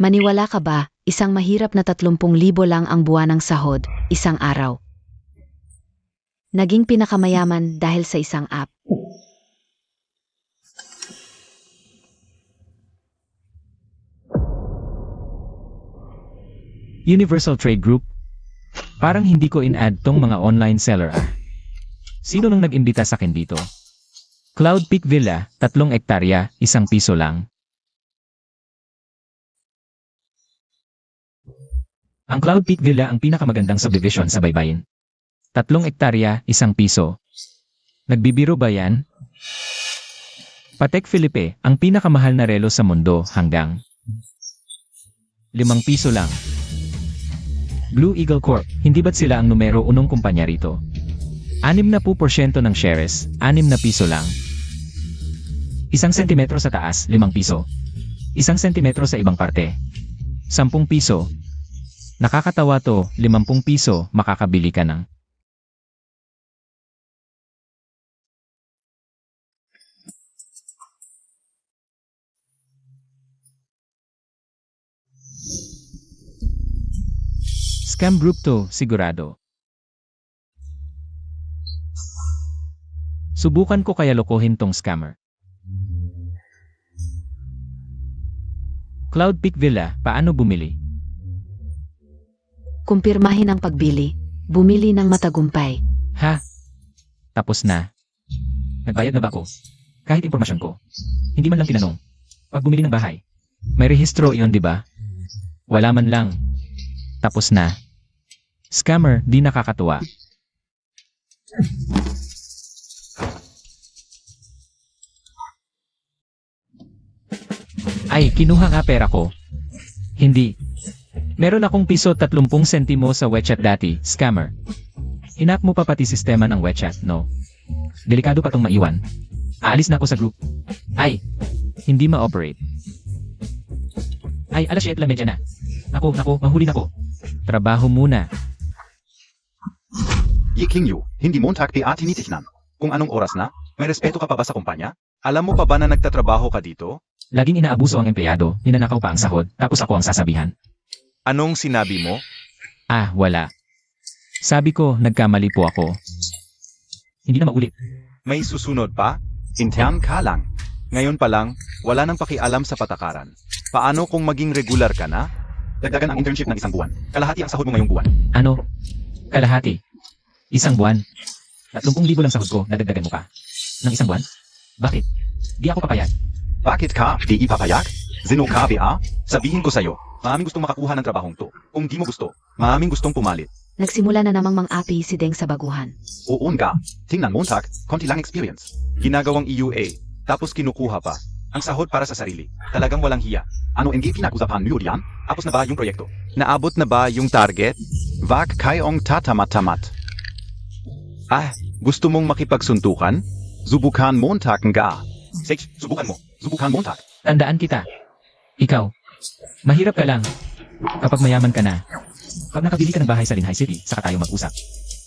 Maniwala ka ba, isang mahirap na 30,000 lang ang buwanang sahod, isang araw. Naging pinakamayaman dahil sa isang app. Universal Trade Group? Parang hindi ko in-add tong mga online seller ah. Sino nang nag-imbita sa akin dito? Cloud Peak Villa, 3 ektarya, 1 piso lang. Ang Cloud Peak Villa ang pinakamagandang subdivision sa baybayin. 3 ektarya, 1 piso. Nagbibiro ba yan? Patek Philippe, ang pinakamahal na relo sa mundo hanggang 5 piso lang. Blue Eagle Corp, hindi ba't sila ang numero 1 kumpanya rito? 60% ng shares, 6 na piso lang. 1 sentimetro sa taas, 5 piso. 1 sentimetro sa ibang parte, 10 piso. Nakakatawa to, 50 piso, makakabili ka ng scam group to, sigurado. Subukan ko kaya lokohin tong scammer. Cloud Peak Villa, paano bumili? Kumpirmahin ang pagbili, bumili ng matagumpay. Ha? Tapos na. Nagbayad na ba ako? Kahit impormasyon ko. Hindi man lang tinanong. Pag bumili ng bahay. May rehistro iyon, di ba? Wala man lang. Tapos na. Scammer, di nakakatuwa. Ay, kinuha nga pera ko. Hindi. Meron akong piso 30 sentimo sa WeChat dati, scammer. Hinak mo pa pati sistema ng WeChat, no? Delikado pa tong maiwan. Aalis na ako sa group. Ay, hindi ma-operate. Ay, 7:30 na. Naku, mahuli na ko. Trabaho muna. Yikingyu, hindi Montag PA tinitignan. Kung anong oras na, may respeto ka pa ba sa kumpanya? Alam mo pa ba na nagtatrabaho ka dito? Laging inaabuso ang empleyado, ninanakaw pa ang sahod, tapos ako ang sasabihan. Anong sinabi mo? Ah, wala. Sabi ko, nagkamali po ako. Hindi na maulit. May susunod pa? Intern ka lang. Ngayon pa lang, wala nang pakialam sa patakaran. Paano kung maging regular ka na? Dagdagan ang internship ng 1 buwan. Kalahati ang sahod mo ngayong buwan. Ano? Kalahati? 1 buwan? 30,000 lang sahod ko, nadagdagan mo pa. Ng 1 buwan? Bakit? Di ako papayag. Bakit ka di ipapayag? Zeno ka BA? Sabihin ko sa'yo, maraming gustong makakuha ng trabahong to. Kung di mo gusto, maraming gustong pumalit. Nagsimula na namang mang-api si Deng sa baguhan. Oo nga, tingnan Montag, konti lang experience. Ginagawang EUA, tapos kinukuha pa. Ang sahod para sa sarili. Talagang walang hiya. Ano NG pinag-usapan niyo diyan? Tapos na ba yung proyekto? Naabot na ba yung target? Wag kayong tatamat-tamat. Ah, gusto mong makipagsuntukan? Subukan Montag nga. Sige, subukan mo. Subukan Montag. Tandaan kita. Ikaw. Mahirap ka lang. Kapag mayaman ka na. Pag nakabili ka ng bahay sa Linhai City, saka tayo mag-usap.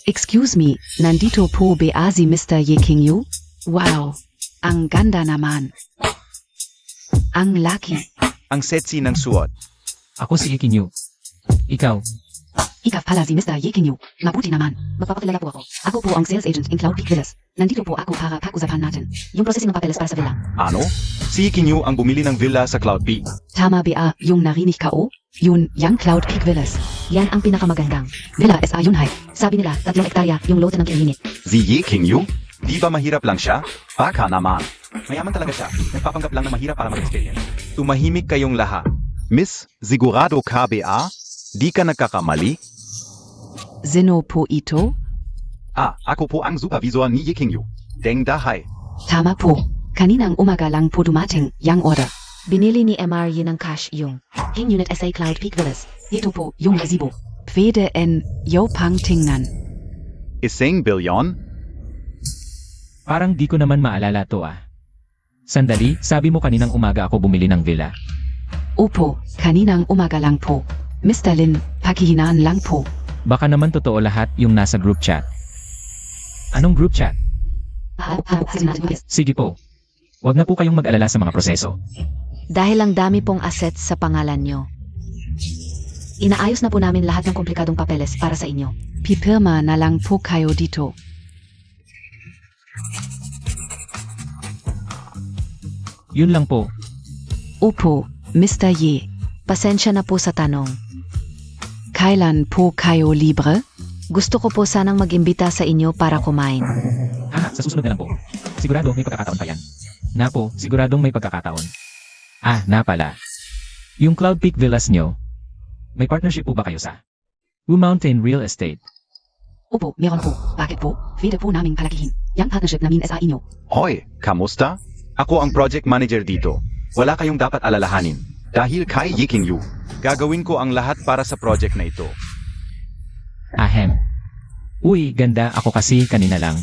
Excuse me, nandito po ba si Mr. Yikingyu? Wow, ang ganda naman. Ang laki. Ang sexy ng suot. Ako si Ikinyu. Ikaw. Ikaw pala si Mr. Yikingyu. Mabuti naman. Magpapakilala po ako. Ako po ang sales agent in Cloud Peak Villas. Nandito po ako para pag-usapan natin. Yung processing ng papeles para sa villa. Ano? Si Kinyu ang bumili ng villa sa Cloud Peak. Tama ba yung narinig ka o? Yun, yung Cloud Peak Villas. Yan ang pinakamagandang. Villa SA Yunhai. Sabi nila, 3 ektarya yung lote ng kilinit. Si Yi Kinyu? Di ba mahirap lang siya? Baka naman. Mayaman talaga siya. Nagpapanggap lang na mahirap para mag-experience. Tumahimik kayong lahat. Miss, sigurado ka ba? Di ka nagkakamali? Zeno po ito? Ah, ako po ang supervisor ni Yi Kinyu. Deng Dahay. Tama po. Kaninang umaga lang po dumating yung order. Binili ni MR yun ng cash yung King Unit SA Cloud Peak Villas. Ito po yung gazebo. Pwede yo pang tingnan. 1 billion? Parang di ko naman maalala to ah. Sandali, sabi mo kaninang umaga ako bumili ng villa. Opo, kaninang umaga lang po. Mr. Lin, pakihinaan lang po. Baka naman totoo lahat yung nasa group chat. Anong group chat? Sige po. Huwag na po kayong mag-alala sa mga proseso. Dahil ang dami pong assets sa pangalan nyo. Inaayos na po namin lahat ng komplikadong papeles para sa inyo. Pipirma na lang po kayo dito. Yun lang po. Opo, Mr. Ye. Pasensya na po sa tanong. Kailan po kayo libre? Gusto ko po sanang mag-imbita sa inyo para kumain. Sa susunod na lang po. Sigurado may pagkakataon pa yan. Na po, siguradong may pagkakataon. Na pala. Yung Cloud Peak Villas nyo, may partnership po ba kayo sa Wu Mountain Real Estate? Opo, meron po. Bakit po? Pwede po naming palakihin. Yang partnership namin sa inyo. Hoy, kamusta? Ako ang project manager dito. Wala kayong dapat alalahanin. Dahil kay Yiking Yu, gagawin ko ang lahat para sa project na ito. Ahem. Uy, ganda ako kasi kanina lang.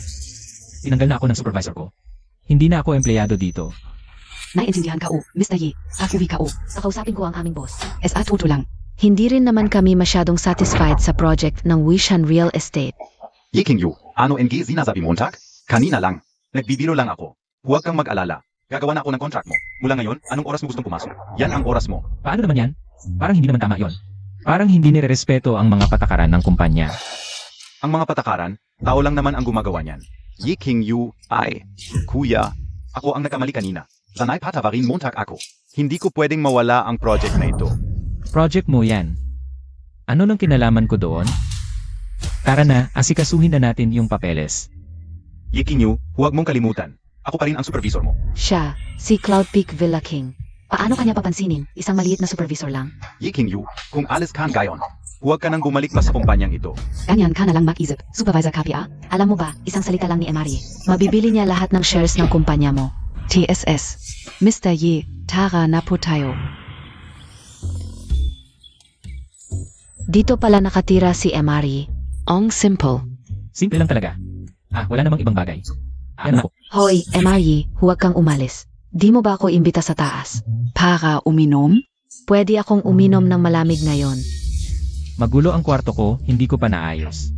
Tinanggal na ako ng supervisor ko. Hindi na ako empleyado dito. Naiintindihan ka o, Mr. Ye. Uwi ka o. Nakausapin ko ang aming boss. Toto lang. Hindi rin naman kami masyadong satisfied sa project ng Wishan Real Estate. Yiking Yu, ano NG sinasabi Montag? Kanina lang. Nagbibiro lang ako. Huwag kang mag-alala. Gagawa na ako ng contract mo. Mula ngayon, anong oras mo gustong pumasok? Yan ang oras mo. Paano naman yan? Parang hindi naman tama yon. Parang hindi nirerespeto ang mga patakaran ng kumpanya. Ang mga patakaran, tao lang naman ang gumagawa niyan. Yiking Yu, Kuya, ako ang nagkamali kanina. Sanay patavarin Montag ako. Hindi ko pwedeng mawala ang project na ito. Project mo yan. Ano nang kinalaman ko doon? Tara na, asikasuhin na natin yung papeles. Yiking Yu, huwag mong kalimutan. Ako pa rin ang supervisor mo. Siya, si Cloud Peak Villa King. Paano kanya papansinin? Isang maliit na supervisor lang. Yiking Yu, kung alis ka gayon, huwag ka nang bumalik pa sa kumpanyang ito. Ganyan ka na lang mag-isip, Supervisor KPA. Alam mo ba, isang salita lang ni Emery. Mabibili niya lahat ng shares ng kumpanya mo. TSS. Mr. Ye, tara na po tayo. Dito pala nakatira si Emery. Ang simple. Simple lang talaga. Wala namang ibang bagay. Yan ako. Hoy, Emery, huwag kang umalis. Di mo ba ako imbita sa taas? Para uminom? Pwede akong uminom ng malamig ngayon. Magulo ang kwarto ko, hindi ko pa naayos.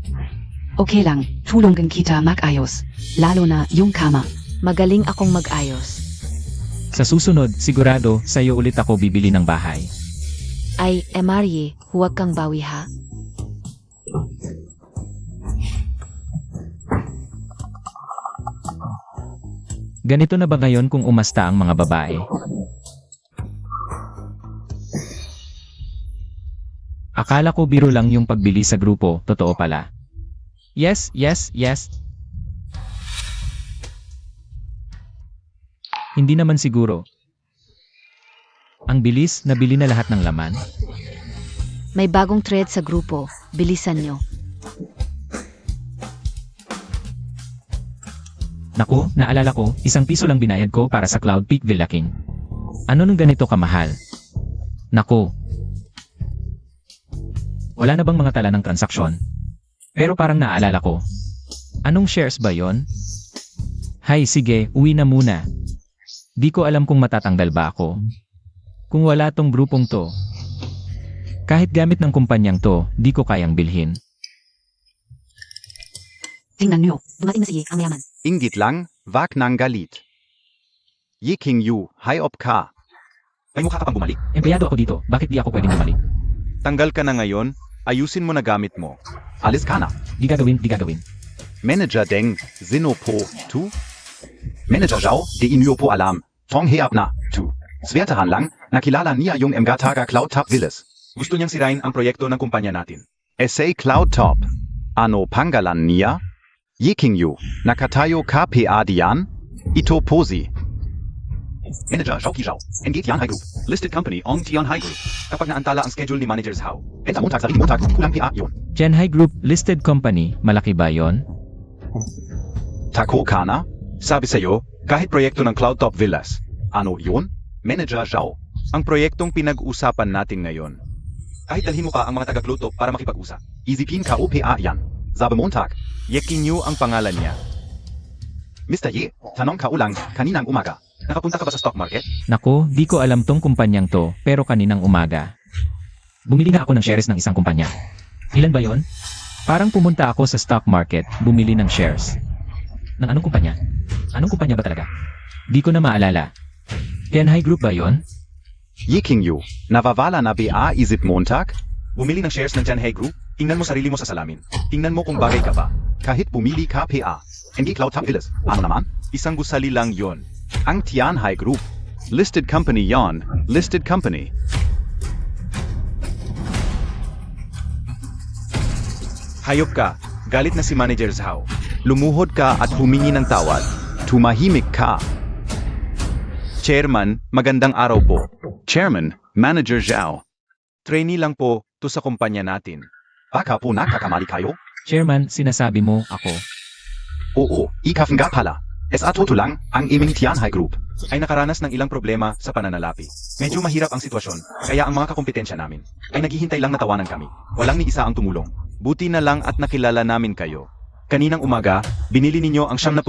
Okay lang, tulungan kita mag-ayos. Lalo na yung kama. Magaling akong mag-ayos. Sa susunod, sigurado, sa'yo ulit ako bibili ng bahay. Ay, Emery, huwag kang bawi ha. Ganito na ba ngayon kung umasta ang mga babae? Akala ko biro lang yung pagbili sa grupo, totoo pala. Yes. Hindi naman siguro. Ang bilis, nabili na lahat ng laman. May bagong thread sa grupo. Bilisan nyo. Naku, naalala ko, 1 piso lang binayad ko para sa Cloud Peak Villa King. Ano nung ganito kamahal? Naku. Wala na bang mga tala ng transaksyon? Pero parang naalala ko. Anong shares ba yon? Hay, sige, uwi na muna. Di ko alam kung matatanggal ba ako. Kung wala tong grupong to. Kahit gamit ng kumpanyang to, di ko kayang bilhin. Tingnan nyo, dumating na si Ye, ang mayaman. Ingit lang, wag nang galit. Yiking Yu, hi op ka. May mukha ka pang bumalik. Empleyado ako dito, bakit di ako pwedeng bumalik? Tanggal ka na ngayon, ayusin mo na gamit mo. Alis ka na. Di gagawin. Manager Deng, Sino po, tu? Manager Zhao, di inyo po alam. Tong heap na, tu. Swertahan lang, nakilala niya yung Mgataga Cloud Top Villas. Gusto niyang sirain ang proyekto ng kumpanya natin. SA Cloud Top. Ano pangalan niya? Yiking Yu, nakatayo KPA diyan? Ito posi. Manager Zhao Kijao, Engage Yan High Group, listed company Ong Tian High Group. Kapag naantala ang schedule ni Manager Zhao, benta Montag sa ring Montag, kulang PA yun. Genhai Group listed company, malaki ba yon? Tako ka na? Sabi sa'yo, kahit proyekto ng Cloud Top Villas. Ano yun? Manager Zhao, ang proyektong pinag-usapan natin ngayon. Kahit dalhin mo pa ang mga taga-Cloud Top para makipag-usap. Isipin ka o PA yan. Sabi Montag, Yiking Yu ang pangalan niya. Mr. Ye, tanong ka ulang, kaninang umaga. Nakapunta ka ba sa stock market? Nako, di ko alam tong kumpanyang to, pero kaninang umaga. Bumili na ako ng shares ng isang kumpanya. Ilan ba yon? Parang pumunta ako sa stock market, bumili ng shares. Ng anong kumpanya? Anong kumpanya ba talaga? Di ko na maalala. Genhai Group ba yon? Yiking Yu, nawawala na BA isip Montag? Bumili ng shares ng Tianhe Group, tingnan mo sarili mo sa salamin. Tingnan mo kung bagay ka ba. Kahit bumili ka PA. NG Cloud Top Villas. Ano naman? Isang gusali lang yon. Ang Tianhe Group. Listed company yon. Listed company. Hayop ka. Galit na si Manager Zhao. Lumuhod ka at humingi ng tawad. Tumahimik ka. Chairman, magandang araw po. Chairman, Manager Zhao. Trainee lang po to sa kumpanya natin. Baka po nakakamali kayo? Chairman, sinasabi mo ako. Oo, ikaw nga pala. Sa totoo lang, ang iming Tianhe Group ay nakaranas ng ilang problema sa pananalapi. Medyo mahirap ang sitwasyon, kaya ang mga kakumpetensya namin ay naghihintay lang na tawanan kami. Walang ni isa ang tumulong. Buti na lang at nakilala namin kayo. Kaninang umaga, binili ninyo ang 70%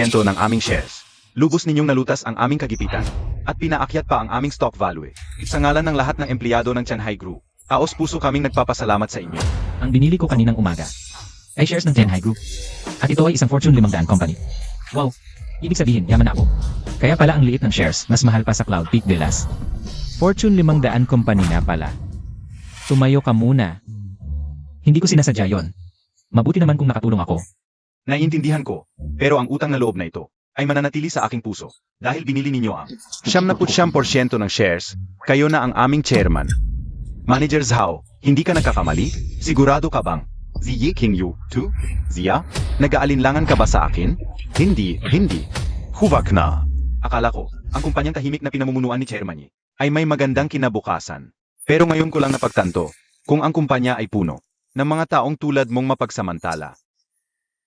ng aming shares. Lubos ninyong nalutas ang aming kagipitan at pinaakyat pa ang aming stock value. Sa ngalan ng lahat ng empleyado ng Tianhe Group, taos puso kaming nagpapasalamat sa inyo. Ang binili ko kaninang umaga ay shares ng Tianhe Group. At ito ay isang Fortune 500 company. Wow! Ibig sabihin, yaman na ako. Kaya pala ang liit ng shares, mas mahal pa sa Cloud Peak Villas. Fortune 500 company na pala. Tumayo ka muna. Hindi ko sinasadya yon. Mabuti naman kung nakatulong ako. Naiintindihan ko, pero ang utang na loob na ito ay mananatili sa aking puso dahil binili ninyo ang 70% ng shares, kayo na ang aming chairman. Manager Zhao, hindi ka nagkakamali? Sigurado ka bang? Ziyi King Yu, tu? Zia? Nag-aalinlangan ka ba sa akin? Hindi. Huvak na. Akala ko, ang kumpanyang tahimik na pinamumunuan ni Chairman Yi ay may magandang kinabukasan. Pero ngayon ko lang napagtanto kung ang kumpanya ay puno ng mga taong tulad mong mapagsamantala.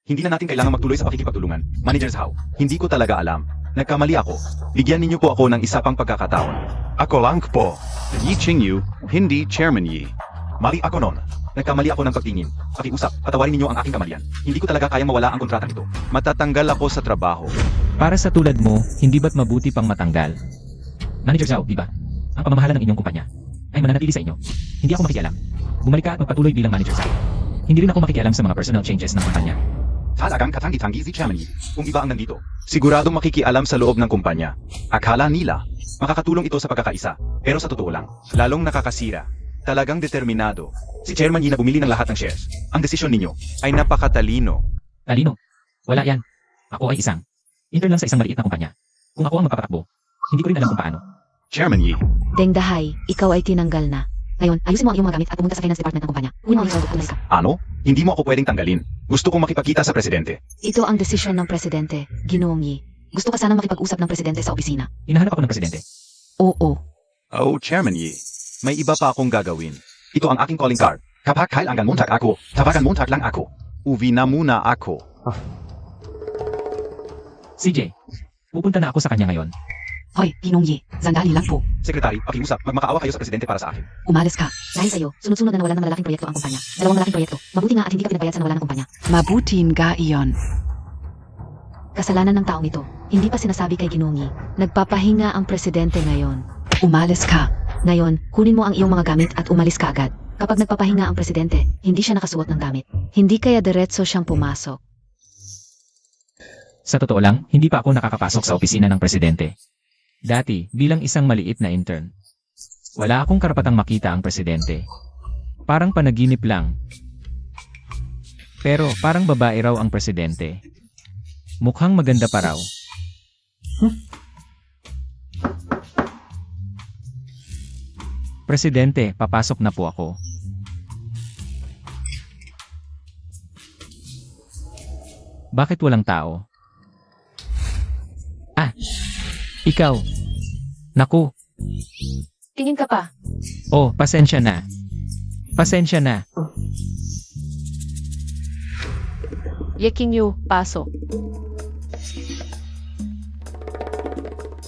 Hindi na natin kailangan magtuloy sa pakikipagtulungan. Manager Zhao, hindi ko talaga alam. Nagkamali ako. Bigyan ninyo po ako ng isa pang pagkakataon. Ako lang po. Yi Qingyu, hindi Chairman Yi. Mali ako nun. Nagkamali ako ng pagtingin. Pakiusap, patawarin ninyo ang aking kamalian. Hindi ko talaga kayang mawala ang kontratang ito. Matatanggal ako sa trabaho. Para sa tulad mo, hindi ba't mabuti pang matanggal? Manager Zhao, di ba? Ang pamamahala ng inyong kumpanya ay mananatili sa inyo. Hindi ako makikialam. Bumalik ka at magpatuloy bilang Manager Zhao. Hindi rin ako makikialam sa mga personal changes ng kumpanya. Talagang katanggi-tanggi si Chairman Yi. Kung iba ang nandito, siguradong makikialam sa loob ng kumpanya. Akala nila, makakatulong ito sa pagkakaisa. Pero sa totoo lang, lalong nakakasira. Talagang determinado. Si Chairman Yi na bumili ng lahat ng shares. Ang desisyon ninyo ay napakatalino. Talino? Wala yan. Ako ay isang intern lang sa isang maliit na kumpanya. Kung ako ang magpapatakbo, hindi ko rin alam kung paano. Chairman Yi, Deng Dahay, ikaw ay tinanggal na. Ngayon, ayusin mo ang iyong mga gamit at pumunta sa finance department ng kumpanya. Kunin mo ang iyong sweldo at umalis ka. ano? Hindi mo ako pwedeng tanggalin. Gusto kong makipagkita sa presidente. Ito ang desisyon ng presidente, Ginoong Yi. Gusto ka sanang makipag-usap ng presidente sa opisina. Hinahanap ako ng presidente. Oo. Oh, Chairman Yi, may iba pa akong gagawin. Ito ang aking calling card. Kapag kailangan Montag ako, tawagan Montag lang ako. Uwi na muna ako. CJ, pupunta na ako sa kanya ngayon. Hoy, Ginoong Yi, sandali lang po. Sekretary, pakiusap, magmakaawa kayo sa presidente para sa akin. Umalis ka. Dahil sa'yo, sunod-sunod na nawalan ng malalaking proyekto ang kumpanya. Dalawang malaking proyekto. Mabuti nga at hindi ka pinabayad sa nawalan ng kumpanya. Mabutin ga iyon. Kasalanan ng taong ito. Hindi pa sinasabi kay Ginoong Yi. Nagpapahinga ang presidente ngayon. Umalis ka. Ngayon, kunin mo ang iyong mga gamit at umalis ka agad. Kapag nagpapahinga ang presidente, hindi siya nakasuot ng damit. Hindi kaya diretso siyang pumasok. Sa totoo lang, hindi pa ako nakakapasok sa opisina ng presidente. Dati, bilang isang maliit na intern, wala akong karapatang makita ang presidente. Parang panaginip lang. Pero parang babae raw ang presidente. Mukhang maganda pa raw. Presidente, papasok na po ako. Bakit walang tao? Ah, ikaw. Naku, Tingin ka pa. oh, pasensya na. Pasensya na. Yeking Yu, pasok.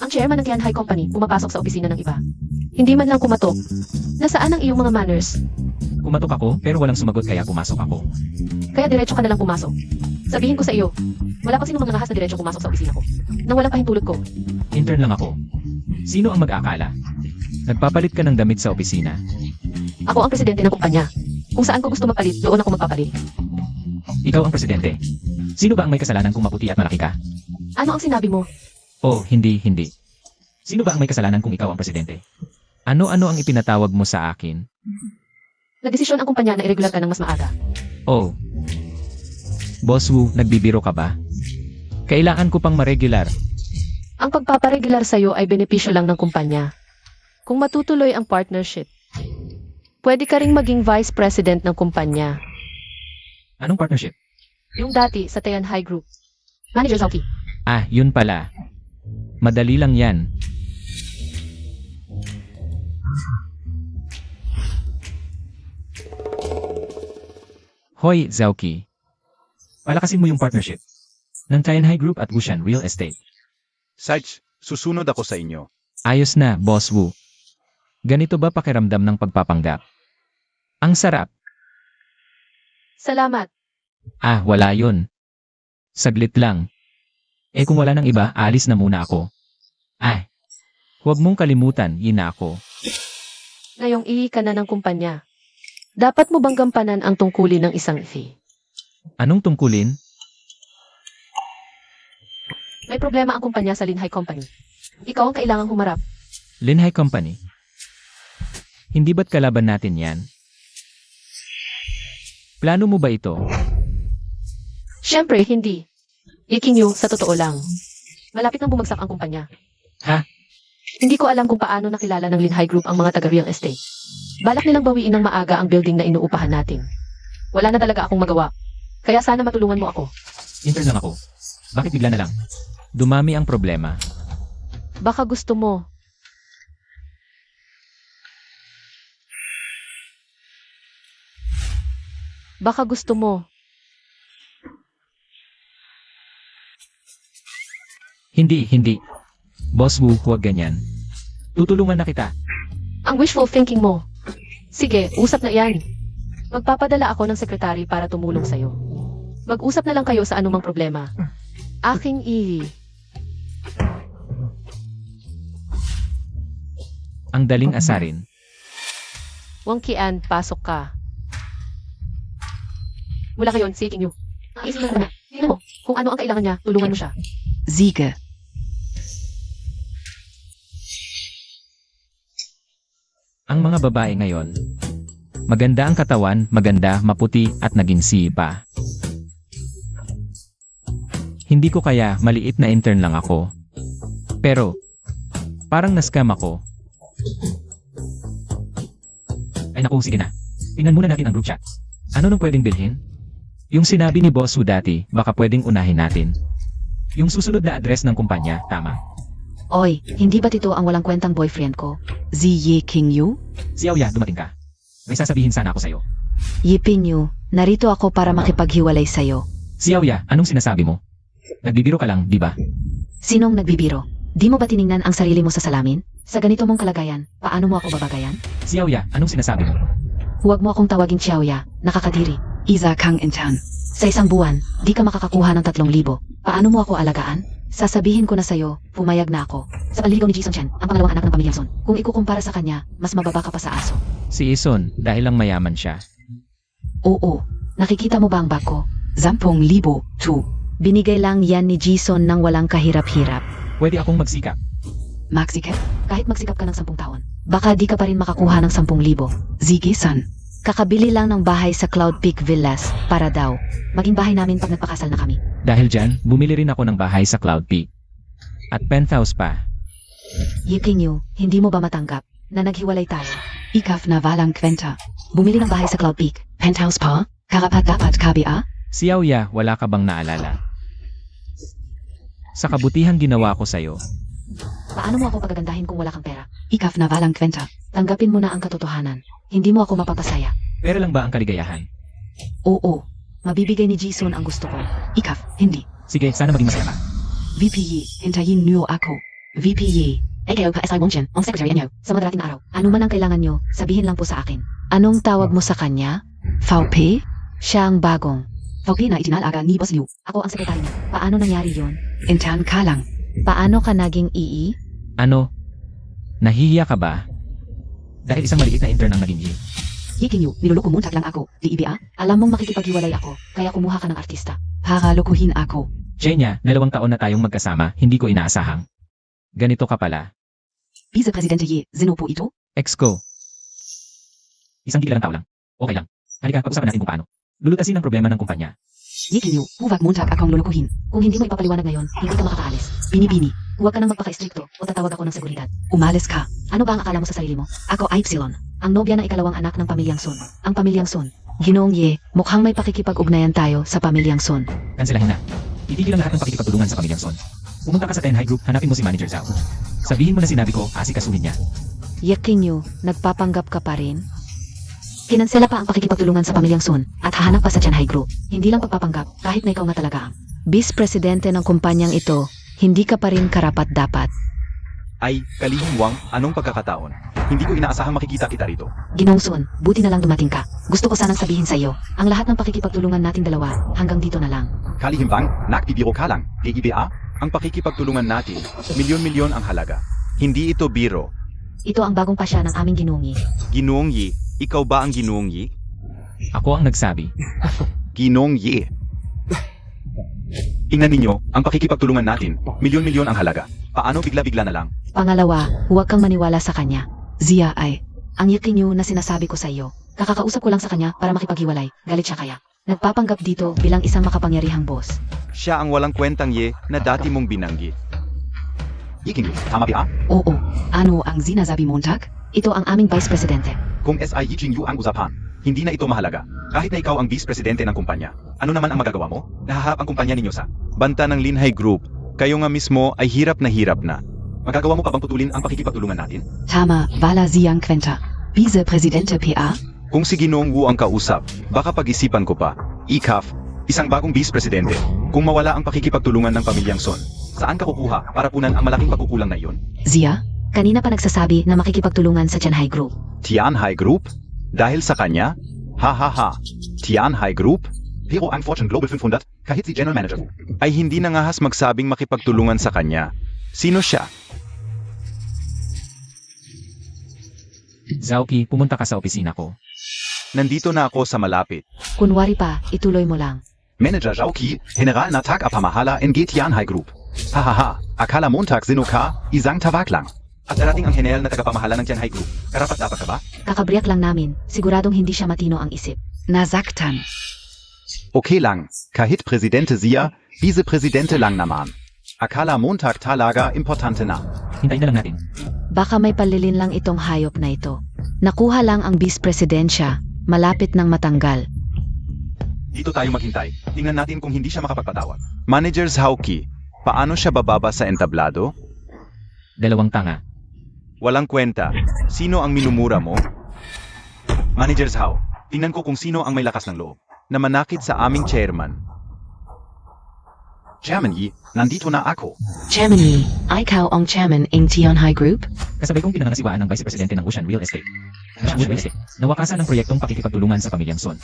Ang chairman ng Tianhe Company pumapasok sa opisina ng iba. Hindi man lang kumatok. Nasaan ang iyong mga manners? Kumatok ako pero walang sumagot kaya pumasok ako. Kaya diretso ka na lang pumasok. Sabihin ko sa iyo, wala pa sinong mga nahas na diretso pumasok sa opisina ko. Nang walang pahintulot ko. Intern lang ako. Sino ang mag-aakala? Nagpapalit ka ng damit sa opisina. Ako ang presidente ng kumpanya. Kung saan ko gusto magpalit, doon ako magpapalit. Ikaw ang presidente. Sino ba ang may kasalanan kung maputi at malaki ka? Ano ang sinabi mo? Oh, hindi. Sino ba ang may kasalanan kung ikaw ang presidente? Ano-ano ang ipinatawag mo sa akin? Nagdesisyon ang kumpanya na irregular ka ng mas maaga. Oh. Boss Wu, nagbibiro ka ba? Kailangan ko pang ma-regular. Ang pagpaparegular sa'yo ay benepisyo lang ng kumpanya. Kung matutuloy ang partnership, pwede ka ring maging vice president ng kumpanya. Anong partnership? Yung dati sa Tayan High Group. Manager Zauki. Ah, yun pala. Madali lang yan. Hoy, Zauki. Palakasin mo yung partnership ng Tayan High Group at Wushan Real Estate. Sarge, susunod ako sa inyo. Ayos na, Boss Wu. Ganito ba pakiramdam ng pagpapanggap? Ang sarap. Salamat. Ah, wala yun. Saglit lang. Eh kung wala nang iba, alis na muna ako. Ay, huwag mong kalimutan, yina ako. Ngayong ihi ka na ng kumpanya. Dapat mo bang gampanan ang tungkulin ng isang fee? Anong tungkulin? May problema ang kumpanya sa Linhai Company. Ikaw ang kailangang humarap. Linhai Company. Hindi ba't kalaban natin yan? Plano mo ba ito? Siyempre, hindi. Ikinyo, sa totoo lang. Malapit nang bumagsak ang kumpanya. Ha? Hindi ko alam kung paano nakilala ng Linhai Group ang mga taga-real estate. Balak nilang bawiin ng maaga ang building na inuupahan natin. Wala na talaga akong magawa. Kaya sana matulungan mo ako. Intern lang ako. Bakit bigla na lang? Dumami ang problema. Baka gusto mo. Baka gusto mo. Hindi. Boss Wu, huwag ganyan. Tutulungan na kita. Ang wishful thinking mo. Sige, usap na yan. Magpapadala ako ng sekretary para tumulong sa'yo. Mag-usap na lang kayo sa anumang problema. Aking ihi. Ang daling asarin. Wang Kian, pasok ka. Mula ngayon, seeking you. Isip mo na. Tingnan mo, kung ano ang kailangan niya, tulungan mo siya. Siege. Ang mga babae ngayon. Maganda ang katawan, maganda, maputi, at naging pa. Hindi ko kaya, maliit na intern lang ako. Pero, parang na-scam ako. Ay naku, sige na. Tingnan muna natin ang group chat. Ano nung pwedeng bilhin? Yung sinabi ni Boss Wu dati, baka pwedeng unahin natin. Yung susunod na address ng kumpanya, tama. Oy, hindi ba't ito ang walang kwentang boyfriend ko? Ziye King Yu. Xiaoya, dumating ka. May sasabihin sana ako sa'yo. Yipin Yu, narito ako para makipaghiwalay sa'yo. Xiaoya, anong sinasabi mo? Nagbibiro ka lang, di ba? Sinong nagbibiro? Di mo ba tiningnan ang sarili mo sa salamin? Sa ganito mong kalagayan, paano mo ako babagayan? Xiaoya, anong sinasabi mo? Huwag mo akong tawaging Xiaoya, nakakadiri. Isa kang intern. Sa isang buwan, di ka makakakuha ng 3,000. Paano mo ako alagaan? Sasabihin ko na sa'yo, pumayag na ako. Sa panliligaw ni Jason Chen, ang pangalawang anak ng pamilya Son. Kung ikukumpara sa kanya, mas mababa ka pa sa aso. Si Ison, dahil lang mayaman siya. Oo, nakikita mo ba ang bag ko? 10,000 tu. Binigay lang yan ni Jason nang walang kahirap-hirap. Pwede akong magsikap. Maxike. Kahit magsikap ka ng 10 taon, baka di ka pa rin makakuha ng 10,000. Zige-san. Kakabili lang ng bahay sa Cloud Peak Villas para daw maging bahay namin pag nagpakasal na kami. Dahil dyan, bumili rin ako ng bahay sa Cloud Peak. At penthouse pa. Yikinyo, hindi mo ba matanggap na naghiwalay tayo? Ikaf na walang kwenta. Bumili ng bahay sa Cloud Peak. Penthouse pa? Karapat dapat kabia? Xiaoya, wala ka bang naalala? Sa kabutihang ginawa ko sa'yo, Paano mo ako pagagandahin kung wala kang pera? Ikaf na walang kwenta. Tanggapin mo na ang katotohanan. Hindi mo ako mapapasaya. pera lang ba ang kaligayahan? Oo, mabibigay ni Jason ang gusto ko. Ikaf, hindi. Sige, sana maging masaya ka. VPE, hintayin niyo ako. VPE, AKO ka SI Wongchen, on secretary niyo, sa madarating na araw. Ano man ang kailangan niyo, sabihin lang po sa akin. Anong tawag mo sa kanya? VP? Siya ang bagong. VP na itinalaga ni Boss Liu. Ako ang sekretary niya. Paano nangyari yon? Intern ka lang. Paano ka naging ii? Ano? Nahihiya ka ba? Dahil isang maliit na intern ang naging Yi. Yikinyo, niluloko mo lang ako. Di ibi ah? Alam mong makikipaghiwalay ako, kaya kumuha ka ng artista. Para lukuhin ako. Jenya, 2 taon na tayong magkasama, hindi ko inaasahang. Ganito ka pala. Vice-Presidente Ye, sino po ito? Ex ko. Isang gigilang tao lang. Okay lang. Halika, pag-usapan natin kung paano. Lulutasin ang problema ng kumpanya. Ye Kinyo, huwag Montag akong lulukuhin. Kung hindi mo ipapaliwanag ngayon, hindi ka makakaalis. Bini-bini, huwag ka nang magpaka-istrikto o tatawag ako ng seguridad. Umalis ka. Ano ba ang akala mo sa sarili mo? Ako Ipsilon, ang nobya na ikalawang anak ng pamilyang Sun. Ang pamilyang Sun. Ginoong Ye, mukhang may pakikipag-ugnayan tayo sa pamilyang Sun. Kanselahin na. Itigil ang lahat ng pakikipagtulungan sa pamilyang Son. Pumunta ka sa Tenhai Group, hanapin mo si Manager Zhao. Sabihin mo na sinabi ko, asikasuhin niya. Ye Kinyo, nagpapanggap ka pa rin? Kinansela pa ang pakikipagtulungan sa pamilyang Sun at hahanap pa sa Tianhai Group. Hindi lang pagpapanggap, kahit na ikaw nga talaga ang Vice Presidente ng kumpanyang ito, hindi ka pa rin karapat-dapat. Ay, Kalihim Wang, anong pagkakataon? Hindi ko inaasahang makikita kita rito. Ginoong Sun, buti na lang dumating ka. Gusto ko sanang sabihin sa iyo, ang lahat ng pakikipagtulungan nating dalawa, hanggang dito na lang. Kalihim Wang, nakbibiro ka lang. DIBA, ang pakikipagtulungan natin, milyon-milyon ang halaga. Hindi ito biro. Ito ang bagong pasya ng aming Ginoong Yi. Ginoong Yi, ikaw ba ang Ginoong Yi? Ako ang nagsabi. Ginoong Yi. Tingnan ninyo, ang pakikipagtulungan natin, milyon-milyon ang halaga. Paano bigla-bigla na lang? Pangalawa, huwag kang maniwala sa kanya. Zia ay, ang Ye Kinyo na sinasabi ko sa iyo. Kakakausap ko lang sa kanya para makipaghiwalay. Galit siya kaya. Nagpapanggap dito bilang isang makapangyarihang boss. Siya ang walang kwentang Ye na dati mong binanggit. Yiking, tama ba? Oo, ano ang sinasabi Montag? Ito ang aming Vice Presidente. Kung SI Yijing Yu ang usapan, hindi na ito mahalaga. Kahit na ikaw ang Vice Presidente ng kumpanya, ano naman ang magagawa mo? Nahaharap ang kumpanya ninyo sa banta ng Linhai Group. Kayo nga mismo ay hirap na hirap na. Magagawa mo pa bang putulin ang pakikipagtulungan natin? Tama, Wala Siang Quenta. Vice Presidente PA. Kung si Ginoong Wu ang kausap, baka pag-isipan ko pa. ICAF, isang bagong Vice Presidente. Kung mawala ang pakikipagtulungan ng pamilyang Son, saan ka kukuha para punan ang malaking pagkukulang na iyon? Zia, kanina pa nagsasabi na makikipagtulungan sa Tianhai Group. Tianhai Group? Dahil sa kanya? Ha ha ha. Tianhai Group? Pero ang Fortune Global 500, kahit si General Manager, ay hindi nangahas magsabing makipagtulungan sa kanya. Sino siya? Zhaoki, pumunta ka sa opisina ko. Nandito na ako sa malapit. Kunwari pa, ituloy mo lang. Manager Zhaoki, General na Tag-Apamahala NG Tianhai Group. Hahaha, akala Montag sino ka, isang tawag lang. At darating ang general na tagapamahala ng Tianhai Group. Karapat-dapat ka ba? Kakabriyak lang namin, siguradong hindi siya matino ang isip. Nasaktan. Okay lang, kahit Presidente siya, Vice-Presidente lang naman. Akala Montag talaga importante na. Hintayin na lang natin. Baka may palilin lang itong hayop na ito. Nakuha lang ang Vice Presidensya, malapit ng matanggal. Dito tayo maghintay. Tingnan natin kung hindi siya makapagpatawag. Manager Zhaoki, paano siya bababa sa entablado? Dalawang tanga. Walang kwenta. Sino ang minumura mo? Manager Zhao, tingnan ko kung sino ang may lakas ng loob na manakit sa aming chairman. Chairman Yi, nandito na ako. Chairman Yi, ikaw ang chairman ng Tianhai Group? Kasabay kong pinangangasiwaan ng Vice Presidente ng Ocean Real Estate. Ocean Real Estate, nawakasan ang proyektong pakikipagtulungan sa pamilyang Son.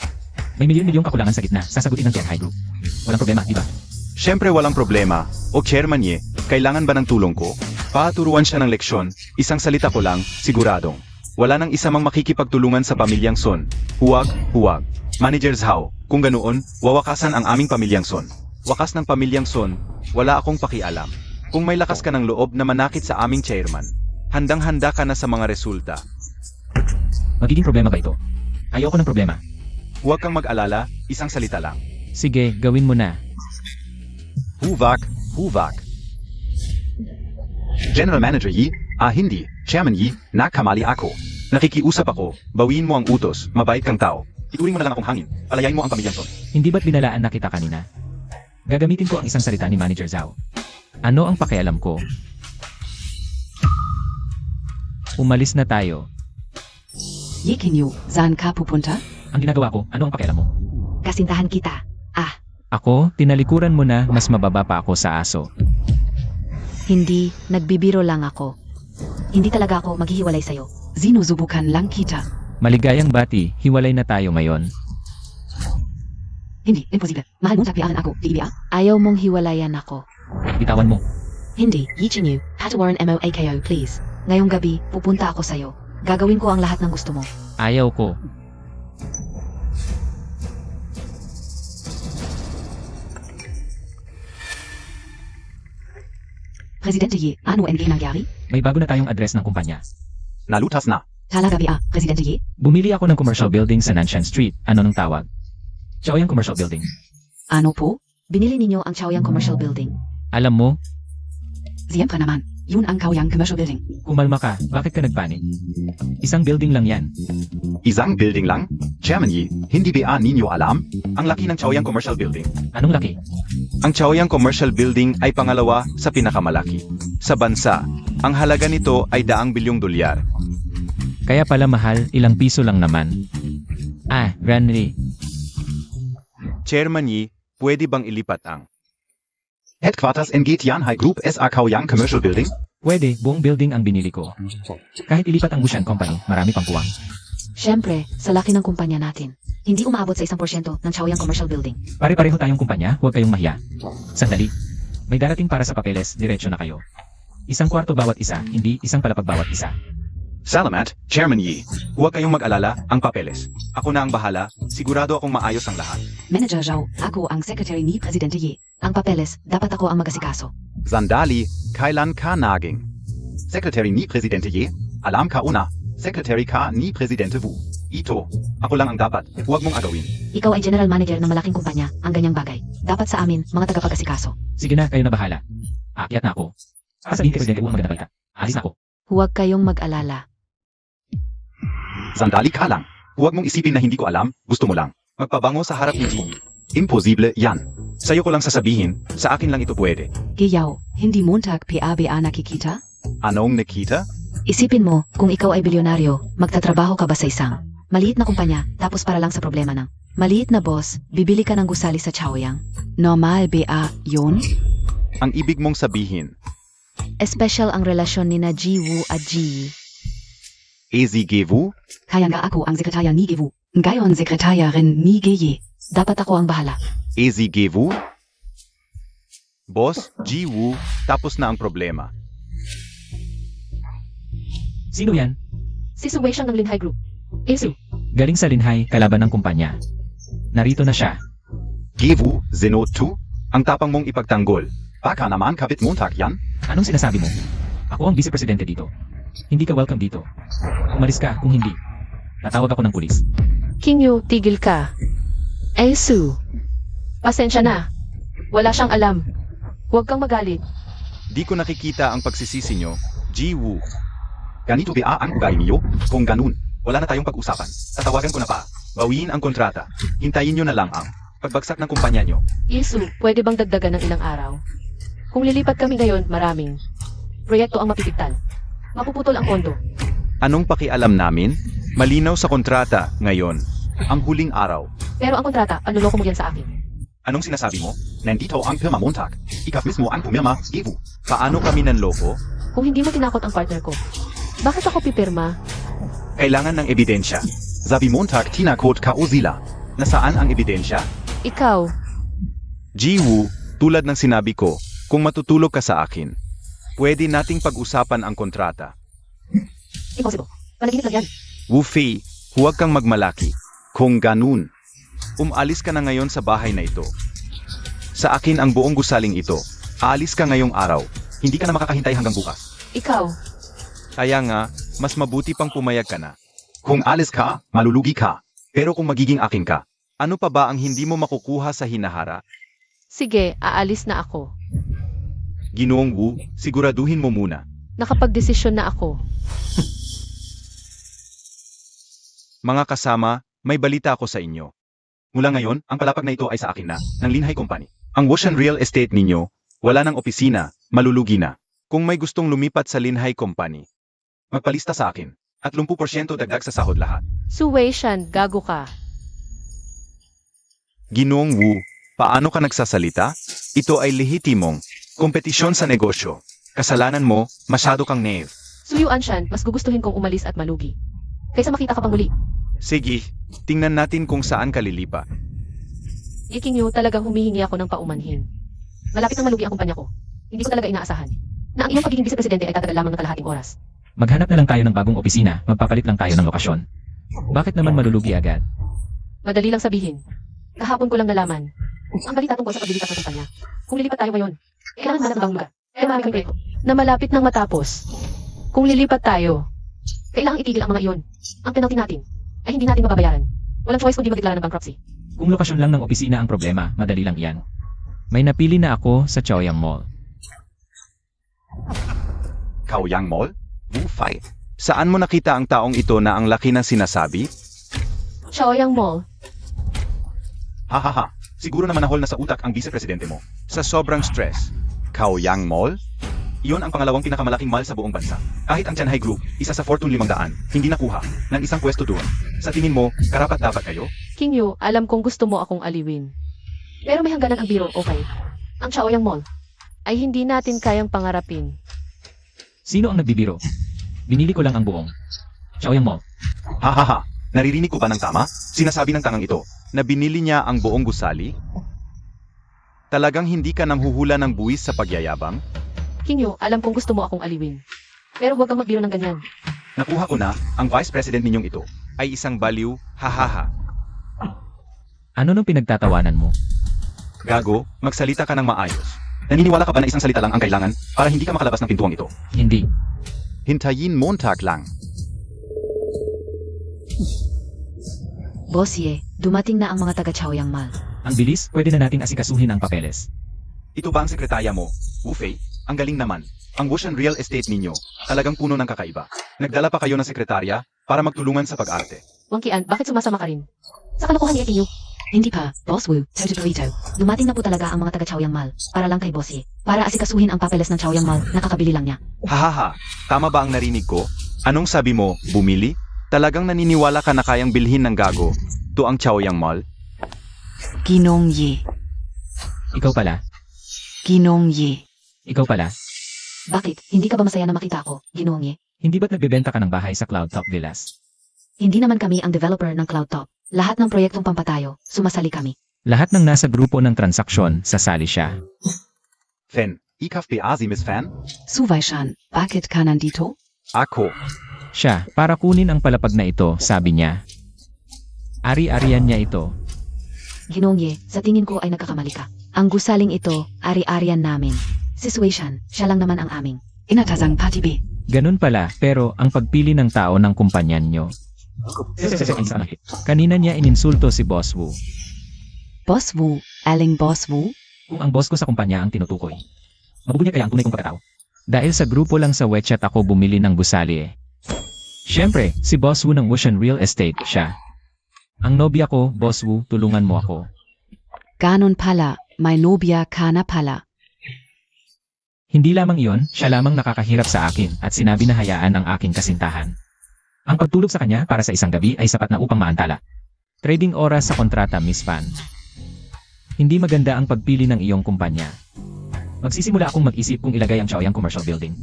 May milyon-milyong kakulangan sa gitna, sasagutin ng Tianhai Group. Walang problema, di ba? Siyempre walang problema. O Chairman Yi, kailangan ba ng tulong ko? Paturuan siya ng leksyon. Isang salita ko lang, siguradong. Wala nang isa mang makikipagtulungan sa pamilyang Son. Huwag, huwag. Manager Zhao, kung ganoon, wawakasan ang aming pamilyang Son. Wakas ng pamilyang Son, wala akong pakialam. Kung may lakas ka ng loob na manakit sa aming chairman, handang-handa ka na sa mga resulta. Magiging problema ba ito? Ayoko ng problema. Huwag kang mag-alala, isang salita lang. Sige, gawin mo na. Huwag, huwag. General Manager Yi, hindi. Chairman Yi, nakamali ako. Nakikiusap ako, bawiin mo ang utos, mabait kang tao. Ituring mo na lang akong hangin, palayain mo ang pamilyang Son. Hindi ba't binalaan na kita kanina? Gagamitin ko ang isang salita ni Manager Zhao. Ano ang pakialam ko? Umalis na tayo. Ye Kinyo, saan ka pupunta? Ang ginagawa ko, ano ang pakialam mo? Kasintahan kita. Ako, tinalikuran mo na mas mababa pa ako sa aso. Hindi, nagbibiro lang ako. Hindi talaga ako maghihiwalay sa'yo. Sinusubukan lang kita. Maligayang bati, hiwalay na tayo ngayon. Hindi, imposible. Mahal mo sakpiaan ako, DBA. Ayaw mong hiwalayan ako. Bitawan mo. Hindi, Yi Chinyu, Patawaran mo AKO please. Ngayong gabi, pupunta ako sa'yo. Gagawin ko ang lahat ng gusto mo. Ayaw ko. Presidente Yi, ano ang nangyari? May bago na tayong address ng kumpanya. Nalutas na. Talaga ba, Presidente Yi? Bumili ako ng commercial building sa Nanshan Street. Ano nang tawag? Chaoyang Commercial Building. Ano po? Binili ninyo ang Chaoyang Commercial Building. Alam mo, Siyempre naman, yun ang Chaoyang Commercial Building. kumalma ka. Bakit ka nagpanik? Isang building lang yan. Isang building lang? Chairman Yi, hindi ba ninyo alam? Ang laki ng Chaoyang Commercial Building. Anong laki? Ang Chaoyang Commercial Building ay pangalawa sa pinakamalaki sa bansa. Ang halaga nito ay daang bilyong dolyar. Kaya pala mahal, ilang piso lang naman. Ah, Ranri. Chairman Yi, pwede bang ilipat ang Headquarters NG Tianhai Group SA Chaoyang Commercial Building? Pwede, buong building ang binili ko. Kahit ilipat ang Bushan Company, marami pang puwang. Siyempre, sa laki ng kumpanya natin. Hindi umaabot sa 1% ng Chaoyang Commercial Building. Pare-pareho tayong kumpanya, huwag kayong mahiya. Sandali. May darating para sa papeles, diretsyo na kayo. Isang kwarto bawat isa, hindi isang palapag bawat isa. Salamat, Chairman Yi. Huwag kayong mag-alala, ang papeles. Ako na ang bahala, sigurado akong maayos ang lahat. Manager Zhao, ako ang secretary ni Presidente Yi. Ang papeles, dapat ako ang mag-asikaso. Sandali, kailan ka naging Secretary ni Presidente Ye? Alam ka una, Secretary ka ni Presidente Wu. Ito, ako lang ang dapat, huwag mong agawin. Ikaw ay general manager ng malaking kumpanya, ang ganyang bagay. Dapat sa amin, mga tagapag-asikaso. Sige na, kayo na bahala. Aakyat na ako. Sasabihin kay Presidente Wu ang magandang balita. Alis na ako. Huwag kayong mag-alala. Sandali ka lang. Huwag mong isipin na hindi ko alam, gusto mo lang. Magpabango sa harap ni Ji. Imposible yan. Sa'yo ko lang sasabihin, sa akin lang ito pwede. Giyaw, hindi Montag PABA nakikita? Anong nakita? Isipin mo, kung ikaw ay bilyonaryo, magtatrabaho ka ba sa isang maliit na kumpanya, tapos para lang sa problema ng maliit na boss, bibili ka ng gusali sa Chaoyang. Normal ba yun? Ang ibig mong sabihin, Espesyal ang relasyon ni na Ji Wu at Ji. Ezigevu? Kaya nga ako ang sekretarya ni Givu. Ngayon sekretaryarin ni Geye. Dapat ako ang bahala. Ezigevu? Boss, Ji Wu, tapos na ang problema. Sino yan? Si Su Wei siyang ng Linhai Group. Su, Galing sa Linhai, kalaban ng kumpanya. Narito na siya. Gevu, Zenot 2? Ang tapang mong ipagtanggol. Baka naman kapit Montag yan? Anong sinasabi mo? Ako ang vice-presidente dito. Hindi ka welcome dito. Umalis ka kung hindi. Tatawag ako ng pulis. King Yu, tigil ka. Su, pasensya na. Wala siyang alam. Huwag kang magalit. Di ko nakikita ang pagsisisi nyo, Ji Wu. Ganito ba ang ugali niyo? Kung ganun, wala na tayong pag-usapan. Tatawagan ko na pa. Bawiin ang kontrata. Hintayin nyo na lang ang pagbagsak ng kumpanya nyo. Su, pwede bang dagdagan ng ilang araw? Kung lilipat kami ngayon, maraming proyekto ang mapipigtan. Mapuputol ang pondo. Anong pakialam namin? Malinaw sa kontrata ngayon. Ang huling araw. Pero ang kontrata, panluloko mo yan sa akin. Anong sinasabi mo? Nandito ang pirma Montag. Ikaw mismo ang pumirma, Gevu. Paano kami nanloko? Kung hindi mo tinakot ang partner ko, bakit ako pipirma? Kailangan ng ebidensya. Sabi Montag tinakot ka o sila. Nasaan ang ebidensya? Ikaw, Ji Wu, tulad ng sinabi ko, kung matutulog ka sa akin, pwede nating pag-usapan ang kontrata. impossible. Panaginip lang yan. Wu Fei, huwag kang magmalaki. Kung ganun, umalis ka na ngayon sa bahay na ito. Sa akin ang buong gusaling ito. Aalis ka ngayong araw. Hindi ka na makakahintay hanggang bukas. Ikaw, Kaya nga, mas mabuti pang pumayag ka na. Kung alis ka, malulugi ka. Pero kung magiging akin ka, ano pa ba ang hindi mo makukuha sa hinahara? sige, aalis na ako. Ginoong Wu, siguraduhin mo muna. Nakapagdesisyon na ako. Mga kasama, may balita ako sa inyo. Mula ngayon, ang palapag na ito ay sa akin na, ng Linhai Company. Ang Wushan Real Estate ninyo, wala ng opisina, malulugi na. Kung may gustong lumipat sa Linhai Company, magpalista sa akin, at 10% dagdag sa sahod lahat. Su Wei Shan, gago ka. Ginoong Wu, paano ka nagsasalita? Ito ay lehitimong kompetisyon sa negosyo. Kasalanan mo, masyado kang naive. Su Yuan Shan, mas gugustuhin kong umalis at malugi. Kaysa makita ka pang muli. Sige, tingnan natin kung saan ka lilipat. King Yu, talagang humihingi ako ng paumanhin. Malapit nang malugi ang kumpanya ko. Hindi ko talaga inaasahan na ang iyong pagiging vice-presidente ay tatagal lamang ng kalahating oras. Maghanap na lang tayo ng bagong opisina, magpapalit lang tayo ng lokasyon. Bakit naman malulugi agad? Madali lang sabihin. Kahapon ko lang nalaman ang balita tungkol sa paglilipat ng kumpanya. Kung lilipat tayo ngayon, kailangan hanap ng bagong lugar. Kaya marami kang proyekto na malapit nang matapos. Kung lilipat tayo, Kailangang itigil ang mga iyon. Ang penalty natin ay hindi natin mababayaran. Walang choice kundi magdeklara ng bankruptcy. Kung lokasyon lang ng opisina ang problema, madali lang iyan. May napili na ako sa Chaoyang Mall. Kaoyang Mall? Wu Fai. Saan mo nakita ang taong ito na ang laki ng sinasabi? Chaoyang Mall. Hahaha. Siguro naman nahol na sa utak ang vice-presidente mo. Sa sobrang stress. Kaoyang Mall? Iyon ang pangalawang pinakamalaking mall sa buong bansa. Kahit ang Tianhai Group, isa sa Fortune 500, hindi nakuha ng isang pwesto doon. Sa tingin mo, karapat-dapat kayo? King Yu, alam kong gusto mo akong aliwin. Pero may hangganan ang biro, okay? Ang Chaoyang Mall ay hindi natin kayang pangarapin. Sino ang nagbibiro? Binili ko lang ang buong Chaoyang Mall. Hahaha. Naririnig ko ba ng tama? Sinasabi ng tangang ito na binili niya ang buong gusali? Talagang hindi ka nanghuhula ng buwis sa pagyayabang? King Yu, alam kong gusto mo akong aliwin. Pero huwag kang magbiro ng ganyan. Nakuha ko na, ang vice president ninyong ito ay isang baliw, hahaha. Ano nung pinagtatawanan mo? Gago, magsalita ka ng maayos. Naniniwala ka ba na isang salita lang ang kailangan para hindi ka makalabas ng pintuang ito? Hindi. Hintayin Montag lang. Boss Ye, dumating na ang mga taga Chaoyang Mall. Ang bilis, pwede na nating asikasuhin ang papeles. Ito ba ang sekretarya mo, Wu Fei? Ang galing naman. Ang Wushan Real Estate ninyo, talagang puno ng kakaiba. Nagdala pa kayo ng sekretarya para magtulungan sa pag-arte. Wang Qian, bakit sumasama ka rin? Sa kalokohan niya, King Yu. Hindi pa, Boss Wu, Burrito. Dumating na po talaga ang mga taga Chaoyang Mall para lang kay Boss Ye. Para asikasuhin ang papeles ng Chaoyang Mall, nakakabili lang niya. Hahaha, tama ba ang narinig ko? Anong sabi mo, bumili? Talagang naniniwala ka na kayang bilhin ng gago to ang Chaoyang Mall? Ginong Ye. Ikaw pala. Ginong Ye. Ikaw pala. Bakit? Hindi ka ba masaya na makita ako, Ginoong Ye? Hindi ba't nagbebenta ka ng bahay sa Cloud Top Villas? Hindi naman kami ang developer ng Cloud Top. Lahat ng proyektong pampatayo, sumasali kami. Lahat ng nasa grupo ng transaksyon, sasali siya. Fan, ikaf beasi Miss Fan? Suwaishan, bakit ka nandito? Ako. Siya, para kunin ang palapag na ito, sabi niya. Ari-arian niya ito. Ginoong Ye, sa tingin ko ay nagkakamali ka. Ang gusaling ito, ari-arian namin. Situation, siya lang naman ang aming. Inatasang Pati B. Ganun pala, pero ang pagpili ng tao ng kumpanya nyo. Kanina niya ininsulto si Boss Wu. Boss Wu, aling Boss Wu? Kung ang boss ko sa kumpanya ang tinutukoy. Mabubunya kaya ang tunay kong pagkatao. Dahil sa grupo lang sa WeChat ako bumili ng gusali eh. Siyempre, si Boss Wu ng Wushan Real Estate, siya. Ang nobya ko, Boss Wu, tulungan mo ako. Ganon pala, may nobya ka na pala. Hindi lamang iyon, siya lamang nakakahirap sa akin at sinabi na hayaan ang aking kasintahan. Ang pagtulog sa kanya para sa isang gabi ay sapat na upang maantala. Trading oras sa kontrata, Miss Fan. Hindi maganda ang pagpili ng iyong kumpanya. Magsisimula akong mag-isip kung ilagay ang Chaoyang Commercial Building.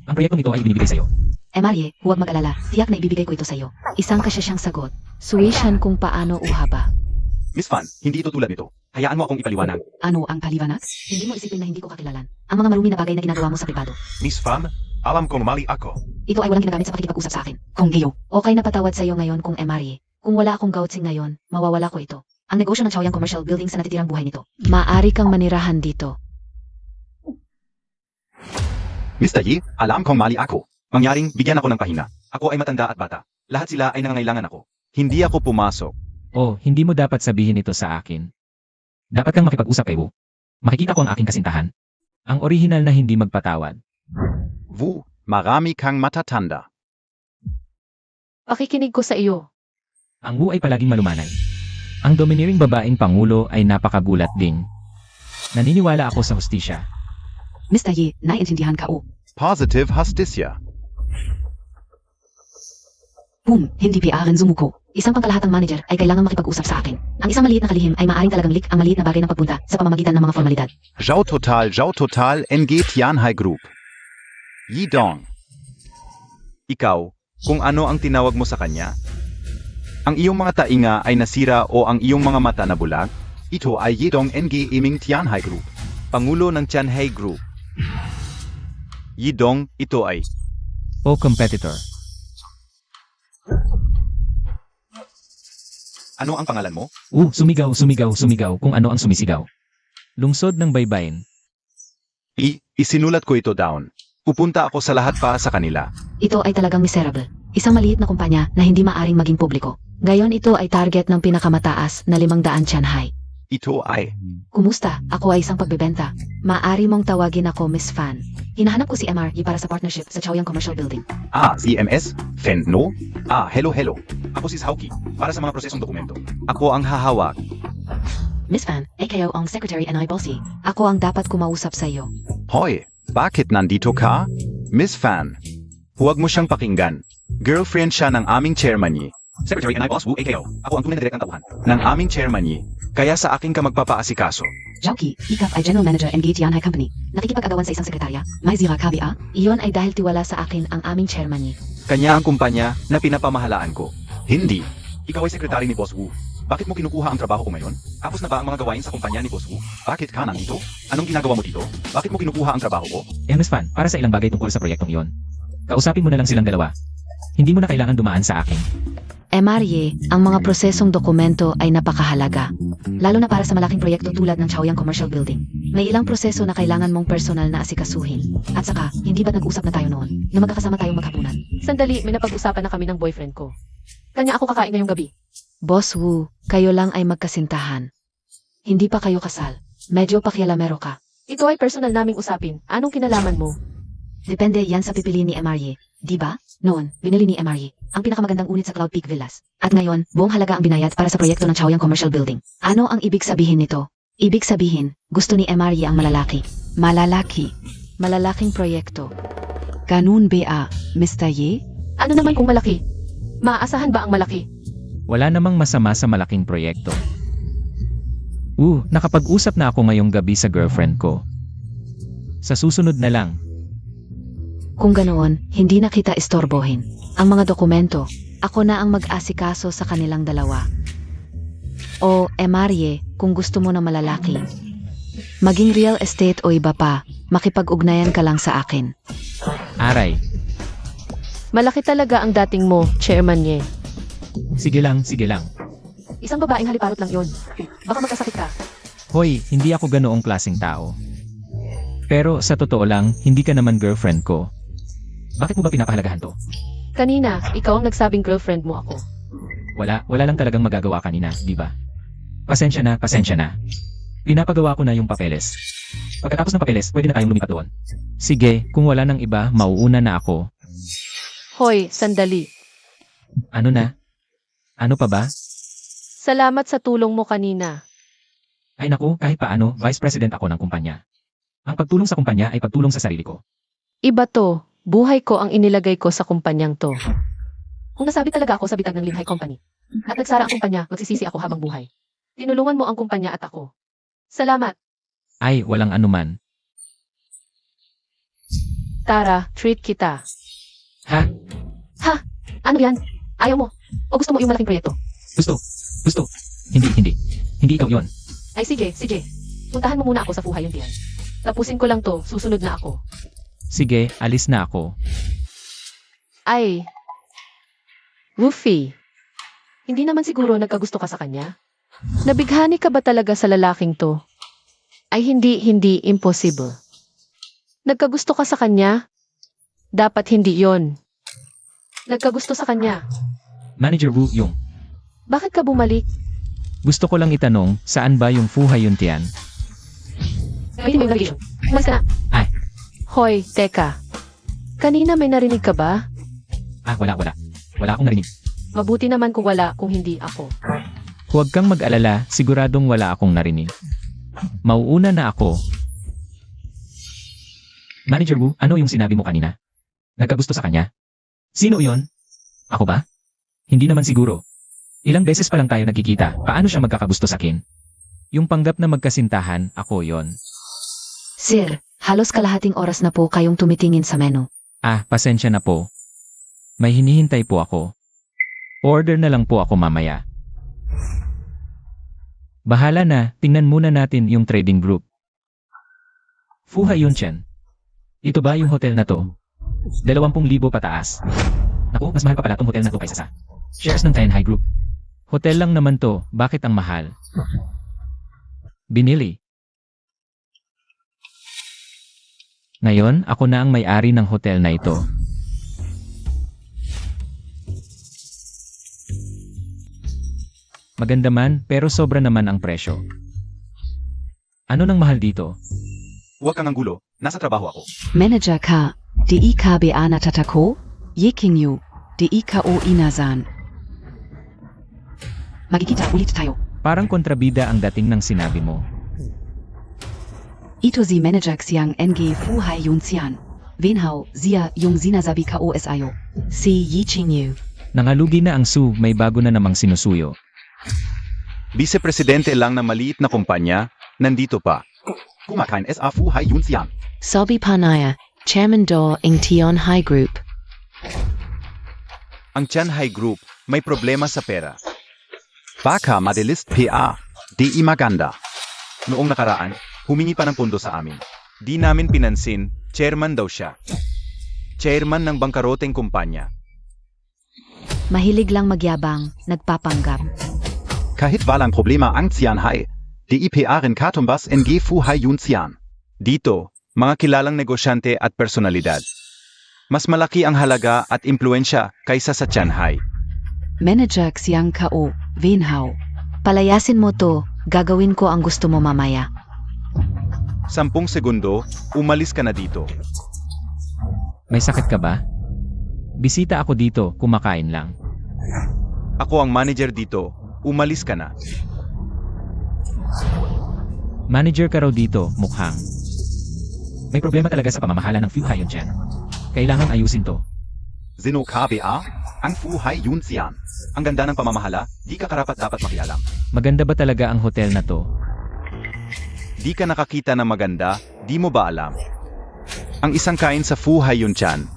Ang proyektong ito ay ibinibigay sa iyo. Marie, huwag mag-alala. Tiyak na ibibigay ko ito sa iyo. Isang kasyasyang sagot. Suwishan kung paano uhaba. Miss Fan, hindi ito tulad nito. Hayaan mo akong ipaliwanag. Ano ang paliwanag? Hindi mo isipin na hindi ko kakilalan. Ang mga marumi na bagay na ginagawa mo sa pribado. Miss Fan, alam kong mali ako. Ito ay walang ginagamit sa pakikipag-usap sa akin. Kung Geo, okay na patawad sa iyo ngayon kung Marie. Kung wala akong gautsing ngayon, mawawala ko ito. Ang negosyo ng Chaoyang Commercial Building sa natitirang buhay nito. Maari kang manirahan dito. Mr. Yi, alam kong mali ako. Mangyaring bigyan ako ng pahinga. Ako ay matanda at bata. Lahat sila ay nangangailangan ako. Hindi ako pumasok. Oh, hindi mo dapat sabihin ito sa akin. Dapat kang makipag-usap kay Wu. Makikita ko ang aking kasintahan. Ang orihinal na hindi magpatawad. Wu, marami kang matatanda. Pakikinig ko sa iyo. Ang Wu ay palaging malumanay. Ang domineering babaeng pangulo ay napakagulat din. Naniniwala ako sa hustisya. Mr. Ye, naiintindihan ka o. Positive hustisya. Boom, hindi PRN sumuko. Isang pangkalahatang manager ay kailangang makipag-usap sa akin. Ang isang maliit na kalihim ay maaaring talagang leak ang maliit na bagay ng pagpunta sa pamamagitan ng mga formalidad. Zhao total, NG Tianhai Group. Yidong. Ikaw, kung ano ang tinawag mo sa kanya? Ang iyong mga tainga ay nasira o ang iyong mga mata na bulag? Ito ay Yidong NG Iming Tianhai Group. Pangulo ng Tianhai Group. Yidong, ito ay O competitor. ano ang pangalan mo? Sumigaw kung ano ang sumisigaw. Lungsod ng baybayin. Isinulat ko ito down. Pupunta ako sa lahat pa sa kanila. Ito ay talagang miserable. Isang maliit na kumpanya na hindi maaring maging publiko. Ngayon ito ay target ng pinakamataas na 500 Tianhai. Ito ay, Kumusta? Ako ay isang pagbebenta. Maaari mong tawagin ako Miss Fan. Hinahanap ko si MRE para sa partnership sa Chaoyang Commercial Building. CMS, Fen, no? Hello. Ako si Hauki, para sa mga prosesong dokumento. Ako ang hahawak. Miss Fan, AKO ang Secretary and I Bossy. Ako ang dapat kumausap sa iyo. Hoy, bakit nandito ka? Miss Fan, huwag mo siyang pakinggan. Girlfriend siya ng aming chairman niya. Secretary and I Boss Wu, AKO. Ako ang tunay na direktang tauhan. Ng aming chairman niya. Kaya sa akin ka magpapaasikaso. Jauki, ikap ay General Manager and Gate Yanhai Company. Nakikipag-agawan sa isang sekretarya. May zira kabi ah? Iyon ay dahil tiwala sa akin ang aming chairman niya. Kanya ang kumpanya na pinapamahalaan ko. Hindi. Ikaw ay sekretary ni Boss Wu. Bakit mo kinukuha ang trabaho ko ngayon? Tapos na ba ang mga gawain sa kumpanya ni Boss Wu? Bakit ka nandito? Anong ginagawa mo dito? Bakit mo kinukuha ang trabaho ko? Miss Fan, para sa ilang bagay tungkol sa proyektong iyon. Kausapin mo na lang silang dalawa. Hindi mo na kailangan dumaan sa akin. Marye, ang mga prosesong dokumento ay napakahalaga. Lalo na para sa malaking proyekto tulad ng Chaoyang Commercial Building. May ilang proseso na kailangan mong personal na asikasuhin. At saka, hindi ba't nag-usap na tayo noon? Na magkakasama tayong maghapunan. Sandali, may napag-usapan na kami ng boyfriend ko. Kanya ako kakain ngayong gabi. Boss Wu, kayo lang ay magkasintahan. Hindi pa kayo kasal. Medyo pakialamero ka. Ito ay personal naming usapin. Anong kinalaman mo? Depende yan sa pipili ni MRE. Di ba? Noon, binili ni MRE ang pinakamagandang unit sa Cloud Peak Villas. At ngayon, buong halaga ang binayad para sa proyekto ng Chaoyang Commercial Building. Ano ang ibig sabihin nito? Ibig sabihin, gusto ni Marye ang malalaki. Malalaki. Malalaking proyekto. Ganun ba, Mr. Ye? Ano naman kung malaki? Maaasahan ba ang malaki? Wala namang masama sa malaking proyekto. Nakapag-usap na ako ngayong gabi sa girlfriend ko. Sa susunod na lang. Kung ganoon, hindi na kita istorbohin. Ang mga dokumento, ako na ang mag-asikaso sa kanilang dalawa. O, Marye, kung gusto mo na malalaki. Maging real estate o iba pa, makipag-ugnayan ka lang sa akin. Aray, Malaki talaga ang dating mo, chairman niya. sige lang. Isang babaeng haliparot lang yon. Baka magkasakit ka. Hoy, hindi ako ganoong klaseng tao. Pero sa totoo lang, hindi ka naman girlfriend ko. Bakit mo ba pinapahalagahan to? Kanina, ikaw ang nagsabing girlfriend mo ako. Wala lang talagang magagawa kanina, di ba? Pasensya na. Pinapagawa ko na yung papeles. Pagkatapos ng papeles, pwede na tayong lumipat doon. Sige, kung wala nang iba, mauuna na ako. Hoy, sandali. Ano na? Ano pa ba? Salamat sa tulong mo kanina. Ay naku, kahit paano, vice president ako ng kumpanya. Ang pagtulong sa kumpanya ay pagtulong sa sarili ko. Iba to. Buhay ko ang inilagay ko sa kumpanyang to. Kung nasabi talaga ako sa bitag ng Linhai Company at nagsara ang kumpanya, magsisisi ako habang buhay. Tinulungan mo ang kumpanya at ako. Salamat. Ay, walang anuman. Tara, treat kita. Ha? Ano yan? Ayaw mo? O gusto mo yung malaking proyekto? Gusto. Hindi. Hindi ikaw yon. Ay sige. Puntahan mo muna ako sa Fuhay yung tiyan. Tapusin ko lang to, susunod na ako. Sige, alis na ako. Ay. Woofy. Hindi naman siguro nagkagusto ka sa kanya? Nabighani ka ba talaga sa lalaking to? Ay hindi, impossible. Nagkagusto ka sa kanya? Dapat hindi yon. Nagkagusto sa kanya. Manager Wu Yung, Bakit ka bumalik? gusto ko lang itanong, saan ba yung Fuhay Yuntian? Gamitin mo yung navigation. Umalis ka na. Ay. Hoy, teka. Kanina may narinig ka ba? Wala. Wala akong narinig. Mabuti naman kung wala, kung hindi ako. Huwag kang mag-alala, siguradong wala akong narinig. Mauuna na ako. Manager Wu, ano yung sinabi mo kanina? Nagkagusto sa kanya? Sino yon? Ako ba? Hindi naman siguro. Ilang beses pa lang tayo nagkikita, paano siya magkakagusto sa akin? Yung panggap na magkasintahan, ako yon. Sir, halos kalahating oras na po kayong tumitingin sa menu. Pasensya na po. May hinihintay po ako. Order na lang po ako mamaya. Bahala na, tingnan muna natin yung trading group. Fuhay Yuntian. Ito ba yung hotel na to? 20,000 pataas. Naku, mas mahal pa pala tong hotel na to kaysa sa shares ng Tianhai Group. Hotel lang naman to, bakit ang mahal? Binili. Ngayon, ako na ang may-ari ng hotel na ito. Maganda man, pero sobra naman ang presyo. Ano nang mahal dito? Huwag kang anggulo, nasa trabaho ako. Manager ka, di IKBA natatako, Yekingyu, di IKO inazan. Magkikita ulit tayo. Parang kontrabida ang dating ng sinabi mo. Ito si Manager Xiang NG Fuhai Yun Xian. Venhao, Zia yung sinasabi ka OSIO. Si Yi Qingyu. Nangalugi na ang Su, may bago na namang sinusuyo. Vice-presidente lang ng maliit na kumpanya, nandito pa. Kumakain sa Fuhai Yun Xian. Sobi Panaya, Chairman Do ng Tion High Group. Ang Tianhai Group may problema sa pera. Baka madalis PA, di maganda. Noong nakaraan, humingi pa ng pondo sa amin. Di namin pinansin, chairman daw siya. Chairman ng bangkaroteng kumpanya. Mahilig lang magyabang, nagpapanggap. Kahit walang problema ang Tianhai, di IPA rin katumbas NG Fuhai Yun Xian. Dito, mga kilalang negosyante at personalidad. Mas malaki ang halaga at impluensya kaysa sa Tianhai. Manager Xiang Kao, Venhao. Palayasin mo to, gagawin ko ang gusto mo mamaya. 10 segundo, umalis ka na dito. May sakit ka ba? Bisita ako dito, kumakain lang. Ako ang manager dito, umalis ka na. Manager ka raw dito, mukhang. May problema talaga sa pamamahala ng Fuhai Yun Xian. Kailangang ayusin to. Zeno KBA, ang Fuhai Yun Xian. Ang ganda ng pamamahala, di ka karapat dapat makialam. Maganda ba talaga ang hotel na to? Di ka nakakita na maganda, di mo ba alam? Ang isang kain sa Fuhai Yun Xian,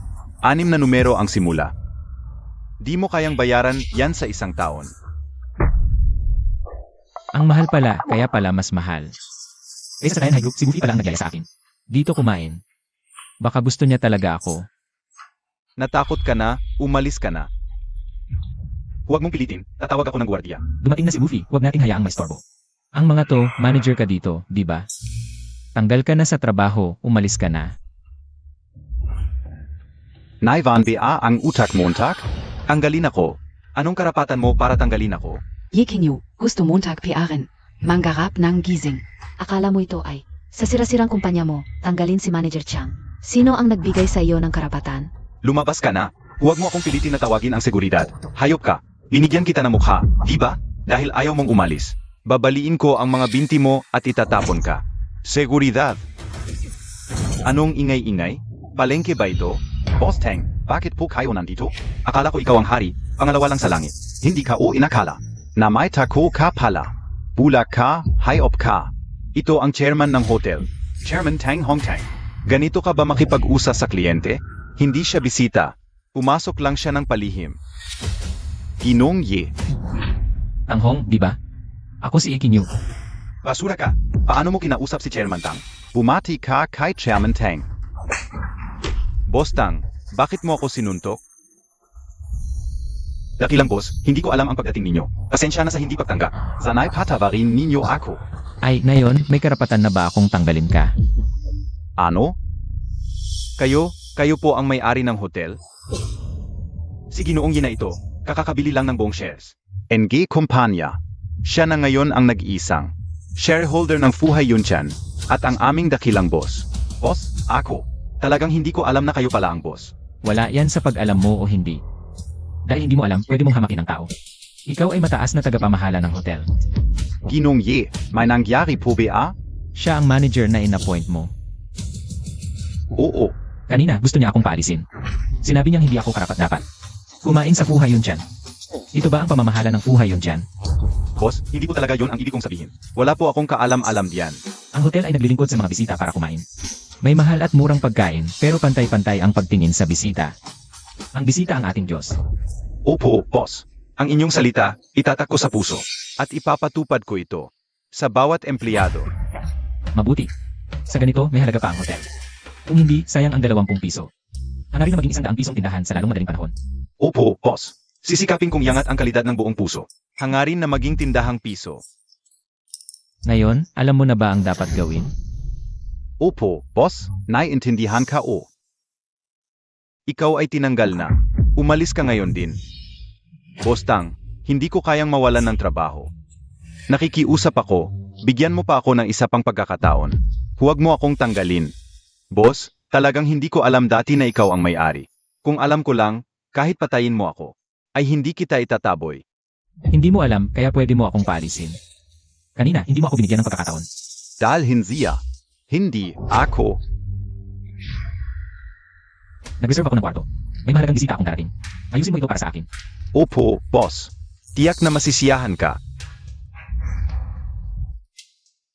6 na numero ang simula. Di mo kayang bayaran yan sa isang taon. Ang mahal pala, kaya pala mas mahal. Kaysa sa Tianhai Group, si Goofy pala ang nagyaya sa akin. Dito kumain. Baka gusto niya talaga ako. Natakot ka na, umalis ka na. Huwag mong pilitin, tatawag ako ng gwardiya. Dumating na si Goofy, huwag nating hayaang maistorbo. Ang mga to, manager ka dito, di ba? Tanggal ka na sa trabaho, umalis ka na. Naivan BA ang utak Montag? Tanggalin ako. Anong karapatan mo para tanggalin ako? Yi Qingyu, gusto Montag PRN. Manggarap ng gising. Akala mo ito ay, sa sirasirang kumpanya mo, tanggalin si Manager Chiang. Sino ang nagbigay sa iyo ng karapatan? Lumabas ka na. Huwag mo akong pilitin na tawagin ang seguridad. Hayop ka. Binigyan kita ng mukha, di ba? Dahil ayaw mong umalis. Babaliin ko ang mga binti mo at itatapon ka. Seguridad. Anong ingay-ingay? Palengke ba ito? Boss Tang, bakit po kayo nandito? Akala ko ikaw ang hari, pangalawa lang sa langit. Hindi ka o inakala. Na may tako ka pala. Bulak ka, hayop ka. Ito ang chairman ng hotel. Chairman Tang Hong Tang. Ganito ka ba makipag-usap sa kliyente? Hindi siya bisita. Pumasok lang siya ng palihim. Ginong Ye. Ang Hong, di ba? Ako si Ikinyu. Basura ka. Paano mo kinausap si Chairman Tang? Bumati ka kay Chairman Tang. Boss Tang, bakit mo ako sinuntok? Dakilang boss, hindi ko alam ang pagdating ninyo. Pasensya na sa hindi pagtanggap. Sanay patawarin ninyo ako. Ay, ngayon, may karapatan na ba akong tanggalin ka? Ano? Kayo po ang may-ari ng hotel? Si Ginoong Yi na ito, kakakabili lang ng buong shares. NG Kumpanya. Siya na ngayon ang nag-iisang shareholder ng Fuhai Yun Xian at ang aming dakilang boss. Boss, ako. Talagang hindi ko alam na kayo pala ang boss. Wala yan sa pag-alam mo o hindi. Dahil hindi mo alam, pwede mong hamakin ang tao. Ikaw ay mataas na tagapamahala ng hotel. Ginong Ye, may nangyari po ba? Siya ang manager na in-appoint mo. Oo. Kanina, gusto niya akong paalisin. Sinabi niyang hindi ako karapat-dapat. Kumain sa Fuhai Yun Xian. Ito ba ang pamamahala ng Fuhai Yun Xian? Boss, hindi po talaga yon ang ibig kong sabihin. Wala po akong kaalam-alam diyan. Ang hotel ay naglilingkod sa mga bisita para kumain. May mahal at murang pagkain, pero pantay-pantay ang pagtingin sa bisita. Ang bisita ang ating Diyos. Opo, boss. Ang inyong salita, itatak ko sa puso. At ipapatupad ko ito sa bawat empleyado. Mabuti. Sa ganito, may halaga pa ang hotel. Kung hindi, sayang ang 20 piso. Hangarin na maging 100 pisong tindahan sa lalong madaling panahon. Opo, boss. Sisikapin kong iangat ang kalidad ng buong puso. Hangarin na maging tindahang piso. Ngayon, alam mo na ba ang dapat gawin? Opo, boss. Naiintindihan ka o. Ikaw ay tinanggal na. Umalis ka ngayon din. Boss Tang, Hindi ko kayang mawalan ng trabaho. Nakikiusap ako, bigyan mo pa ako ng isa pang pagkakataon. Huwag mo akong tanggalin. Boss, talagang hindi ko alam dati na ikaw ang may-ari. Kung alam ko lang, kahit patayin mo ako, ay hindi kita itataboy. Hindi mo alam kaya pwede mo akong paalisin. Kanina, hindi mo ako binigyan ng pagkakataon. Dahil hindi ako. Nag-reserve ako ng kwarto. May mahalagang bisita akong darating. Ayusin mo ito para sa akin. Opo, boss. Tiyak na masisiyahan ka.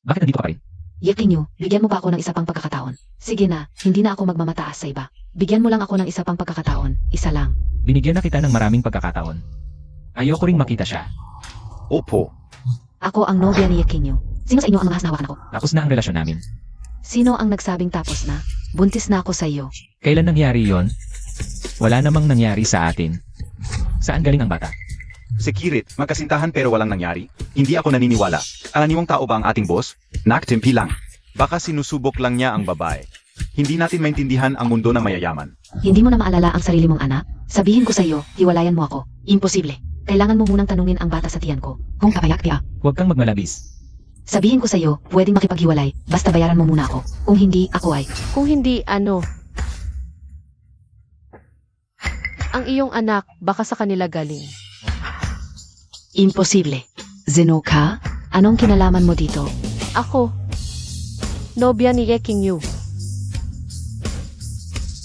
Bakit nandito ka pa rin? Yekinyo, bigyan mo pa ako ng isa pang pagkakataon. Sige na, hindi na ako magmamataas sa iba. Bigyan mo lang ako ng isa pang pagkakataon, isa lang. Binigyan na kita ng maraming pagkakataon. Ayoko ring makita siya. Opo. Ako ang nobya ni Yekinyo. Sino sa inyo ang nahas na hawakan ako? Tapos na ang relasyon namin. Sino ang nagsabing tapos na? Buntis na ako sa iyo. Kailan nangyari yon? Wala namang nangyari sa atin. Saan galing ang bata? Si Kirit, magkasintahan pero walang nangyari. Hindi ako naniniwala. Karaniwang tao ba ang ating boss? Naktimpi lang. Baka sinusubok lang niya ang babae. Hindi natin maintindihan ang mundo ng mayayaman. Hindi mo na maalala ang sarili mong anak? Sabihin ko sa iyo, hiwalayan mo ako. Imposible. Kailangan mo munang tanungin ang bata sa tiyan ko. Kung papayak niya. Huwag kang magmalabis. Sabihin ko sa iyo, pwedeng makipaghiwalay, basta bayaran mo muna ako. Kung hindi, ako ay. Kung hindi, ano? Ang iyong anak, baka sa kanila galing. Imposible. Zeno ka? Anong kinalaman mo dito? Ako, nobya ni Yeking Yu.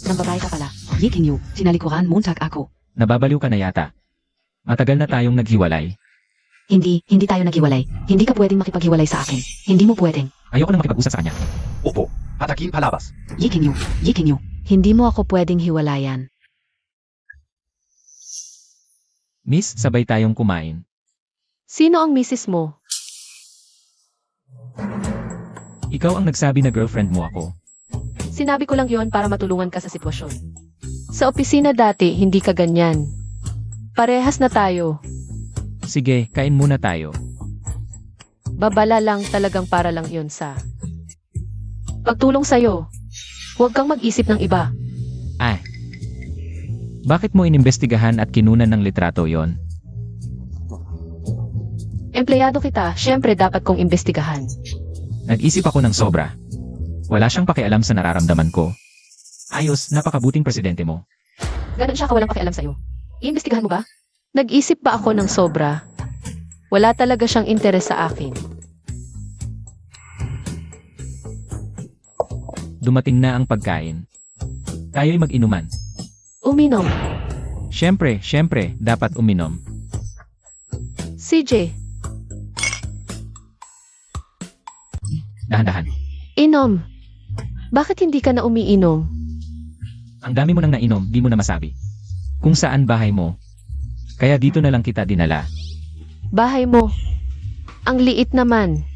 Nang babae ka pala. Yekinyo, sinalikuran Montag ako. Nababaliw ka na yata. Matagal na tayong naghiwalay. Hindi tayo naghiwalay. Hindi ka pwedeng makipaghiwalay sa akin. Hindi mo pwedeng. Ayoko nang makipag-usap sa kanya. Opo. Patakin palabas. Yekinyo. Hindi mo ako pwedeng hiwalayan. Miss, sabay tayong kumain. Sino ang misis mo? Ikaw ang nagsabi na girlfriend mo ako. Sinabi ko lang yon para matulungan ka sa sitwasyon. Sa opisina dati, hindi ka ganyan. Parehas na tayo. Sige, kain muna tayo. Babala lang talagang para lang yon sa pagtulong sa'yo. Huwag kang mag-isip ng iba. Bakit mo inimbestigahan at kinunan ng litrato yon? Empleyado kita, syempre dapat kong imbestigahan. Nag-isip ako ng sobra. Wala siyang pakialam sa nararamdaman ko. Ayos, napakabuting presidente mo. Ganon siya kawalang pakialam sa'yo. Iimbestigahan mo ba? Nag-isip ba ako ng sobra? Wala talaga siyang interes sa akin. Dumating na ang pagkain. Tayo'y mag-inuman. Uminom. Siyempre, dapat uminom. CJ, Dahan-dahan. inom. Bakit hindi ka na umiinom? Ang dami mo nang nainom, di mo na masabi. Kung saan bahay mo. Kaya dito na lang kita dinala. Bahay mo. Ang liit naman.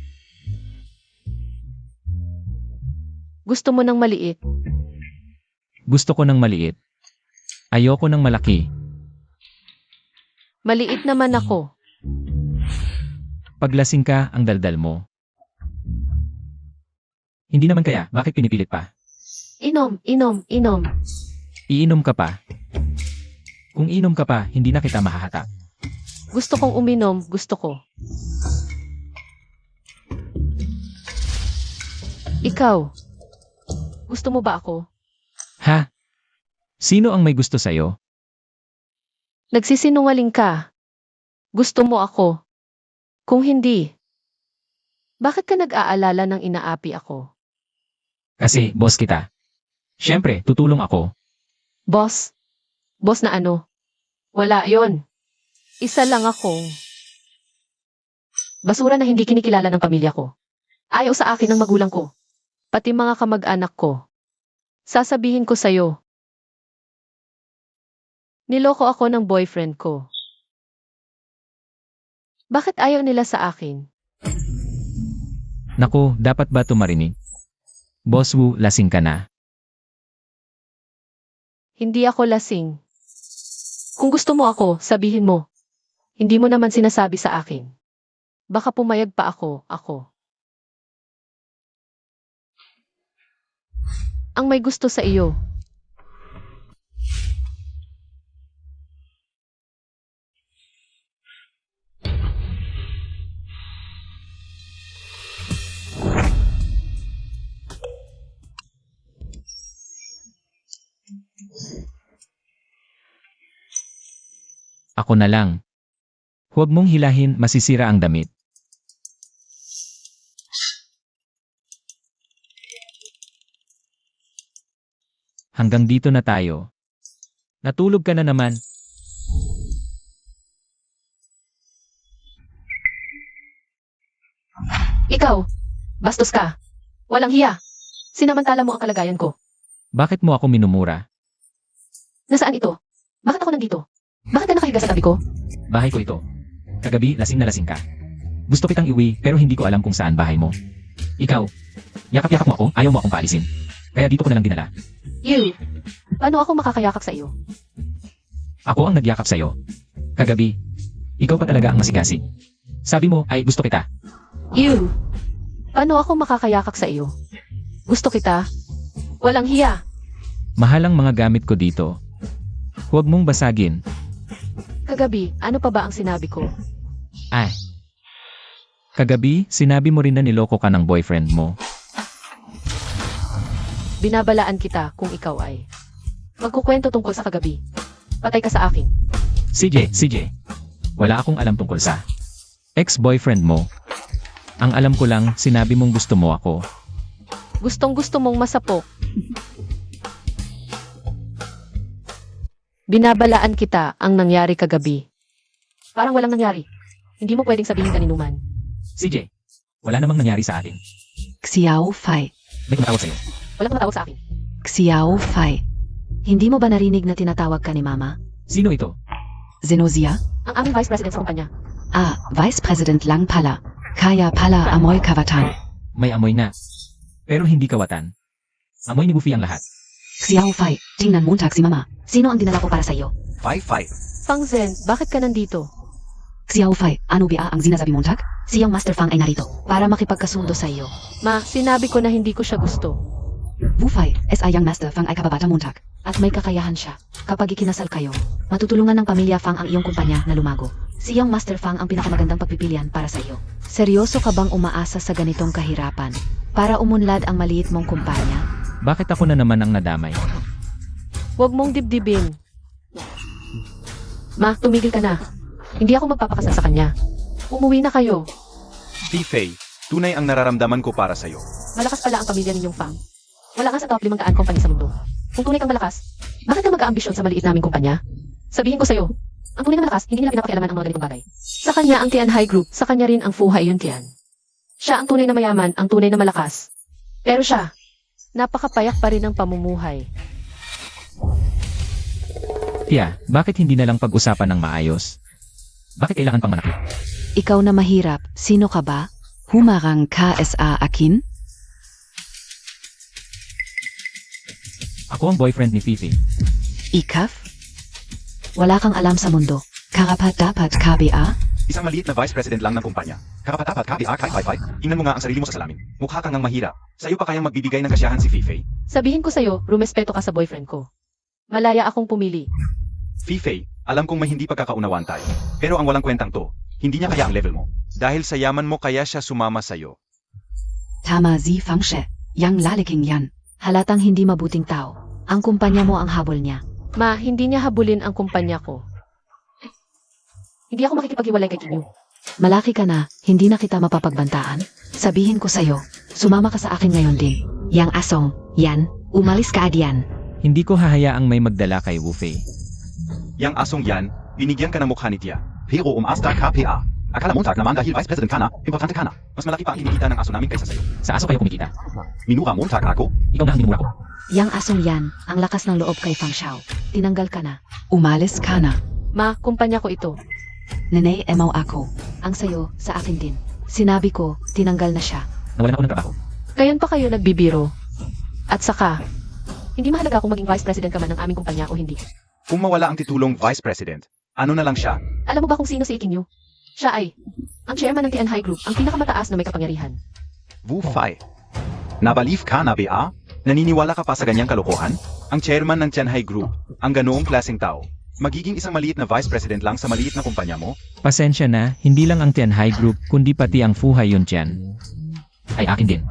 Gusto mo ng maliit? Gusto ko ng maliit. Ayoko ng malaki. Maliit naman ako. Paglasing ka, ang daldal mo. Hindi naman kaya, bakit pinipilit pa? Inom. Iinom ka pa. Kung inom ka pa, hindi na kita mahahatak. Gusto kong uminom, gusto ko. Ikaw, gusto mo ba ako? Ha? Sino ang may gusto sa'yo? Nagsisinungaling ka. Gusto mo ako. Kung hindi, bakit ka nag-aalala ng inaapi ako? Kasi, boss kita. Siyempre, tutulong ako. Boss? Boss na ano? Wala yon. Isa lang akong basura na hindi kinikilala ng pamilya ko. Ayaw sa akin ng magulang ko. Pati mga kamag-anak ko. Sasabihin ko sa'yo. Niloko ako ng boyfriend ko. Bakit ayaw nila sa akin? Naku, dapat ba tumarinig? Boss Wu, lasing ka na. Hindi ako lasing. Kung gusto mo ako, sabihin mo. Hindi mo naman sinasabi sa akin. Baka pumayag pa ako. Ang may gusto sa iyo. Ako na lang. Huwag mong hilahin, masisira ang damit. Hanggang dito na tayo. Natulog ka na naman. Ikaw, bastos ka. Walang hiya. Sinamantala mo ang kalagayan ko. Bakit mo ako minumura? Nasaan ito? Bakit ako nandito? Bakit ka nakahiga sa tabi ko? Bahay ko ito. Kagabi, lasing na lasing ka. Gusto kitang iwi, pero hindi ko alam kung saan bahay mo. Ikaw, yakap-yakap mo ako, ayaw mo akong paalisin. Kaya dito ko na lang dinala. You. Paano ako makakayakap sa iyo? Ako ang nagyakap sa'yo. Kagabi, ikaw pa talaga ang masigasig. Sabi mo ay gusto kita. You. Paano ako makakayakap sa iyo? Gusto kita? Walang hiya. Mahal ang mga gamit ko dito. Huwag mong basagin. Kagabi, ano pa ba ang sinabi ko? Ay. Kagabi, sinabi mo rin na niloko ka ng boyfriend mo. Binabalaan kita kung ikaw ay magkukwento tungkol sa kagabi. Patay ka sa akin. CJ. Wala akong alam tungkol sa ex-boyfriend mo. Ang alam ko lang, sinabi mong gusto mo ako. Gustong-gusto mong masapok. Binabalaan kita ang nangyari kagabi. Parang walang nangyari. Hindi mo pwedeng sabihin kaninuman. CJ, wala namang nangyari sa atin. Xiao Fai. May tumatawag sa'yo. Walang tumatawag sa akin. Xiao Fai. Hindi mo ba narinig na tinatawag ka ni Mama? Sino ito? Zenozia? Ang aming vice president sa kumpanya. Ah, Vice President lang pala. Kaya pala amoy kawatan. May amoy na. Pero hindi kawatan. Amoy ni Buffy ang lahat. Xiao Fai, tingnan montag si Mama. Sino ang dinala ko para sa'yo? 5-5. Fang Zhen, bakit ka nandito? Xiao Fai, ano ba ang sinasabi montag? Siyang Master Fang ay narito para makipagkasundo sa iyo. Ma, sinabi ko na hindi ko siya gusto. Wu Fai, yang Master Fang ay kababata montag. At may kakayahan siya. Kapag ikinasal kayo, matutulungan ng pamilya Fang ang iyong kumpanya na lumago. Siyang Master Fang ang pinakamagandang pagpipilian para sa iyo. Seryoso ka bang umaasa sa ganitong kahirapan para umunlad ang maliit mong kumpanya? Bakit ako na naman ang nadamay? Huwag mong dibdibin. Ma, tumigil ka na. Hindi ako magpapakasal sa kanya. Umuwi na kayo. Fei, tunay ang nararamdaman ko para sa'yo. Malakas pala ang pamilya ninyong Fang. Wala ka sa top 500 company sa mundo. Kung tunay kang malakas, bakit ka mag-aambisyon sa maliit naming kumpanya? Sabihin ko sa'yo, ang tunay na malakas, hindi nila pinapakialaman ang mga ganitong bagay. Sa kanya ang Tian High Group, sa kanya rin ang Fuhai Yun Tian. Siya ang tunay na mayaman, ang tunay na malakas. Pero siya, napakapayak pa rin ng pamumuhay. Tia, bakit hindi na lang pag-usapan ng maayos? Bakit kailangan pang manakit? Ikaw na mahirap, sino ka ba? Humarang ka sa akin? Ako ang boyfriend ni Fifi. Ikaf? Wala kang alam sa mundo. Karapat-dapat ka ba? Isang maliit na vice president lang ng kumpanya. Karapat-dapat ka kahit 5-5. Tingnan mo nga ang sarili mo sa salamin. Mukha kang ngang mahirap. Sa'yo pa kayang magbibigay ng kasiyahan si Fei. Sabihin ko sa'yo, rumespeto ka sa boyfriend ko. Malaya akong pumili. Fei, alam kong may hindi pagkakaunawaan tayo. Pero ang walang kwentang to, hindi niya kaya ang level mo. Dahil sa yaman mo kaya siya sumama sa'yo. Tama zi fangshe. Yang lalaking yan. Halatang hindi mabuting tao. Ang kumpanya mo ang habol niya. Ma, hindi niya habulin ang kumpanya ko. Hindi ako makikipaghiwalay kay Kinyo. Malaki ka na, hindi na kita mapapagbantaan. Sabihin ko sa'yo, sumama ka sa akin ngayon din. Yang asong, yan, umalis ka adiyan. Hindi ko hahayaang may magdala kay Wufei. Yang asong yan, binigyan ka ng mukha ni Tia. Pero umasta ka PA. Akala mo naman dahil vice president ka na, importante ka na. Mas malaki pa ang kinikita ng aso namin kaysa sa'yo. Sa aso kayo kumikita. Minura mo ako? Ikaw na ang minumura ko. Yang asong yan, ang lakas ng loob kay Fang Xiao. Tinanggal ka na. Umalis ka na. Ma, kumpanya ko ito. Nene, emaw ako. Ang sayo, sa akin din. Sinabi ko, tinanggal na siya. Nawalan ako ng trabaho. Ngayon pa kayo nagbibiro. At saka, hindi mahalaga kung maging vice president ka man ng aming kumpanya o hindi. Kung mawala ang titulong vice president, ano na lang siya? Alam mo ba kung sino si Ikinyo? Siya ay ang chairman ng Tian High Group, ang pinakamataas na may kapangyarihan. Wu Fai. Nabalif ka na BA? Naniniwala ka pa sa ganyang kalokohan? Ang chairman ng Tianhai Group, ang ganoong klaseng tao, magiging isang maliit na vice president lang sa maliit na kumpanya mo? Pasensya na, hindi lang ang Tianhai Group, kundi pati ang Fuhai Yuntian. Ay akin din.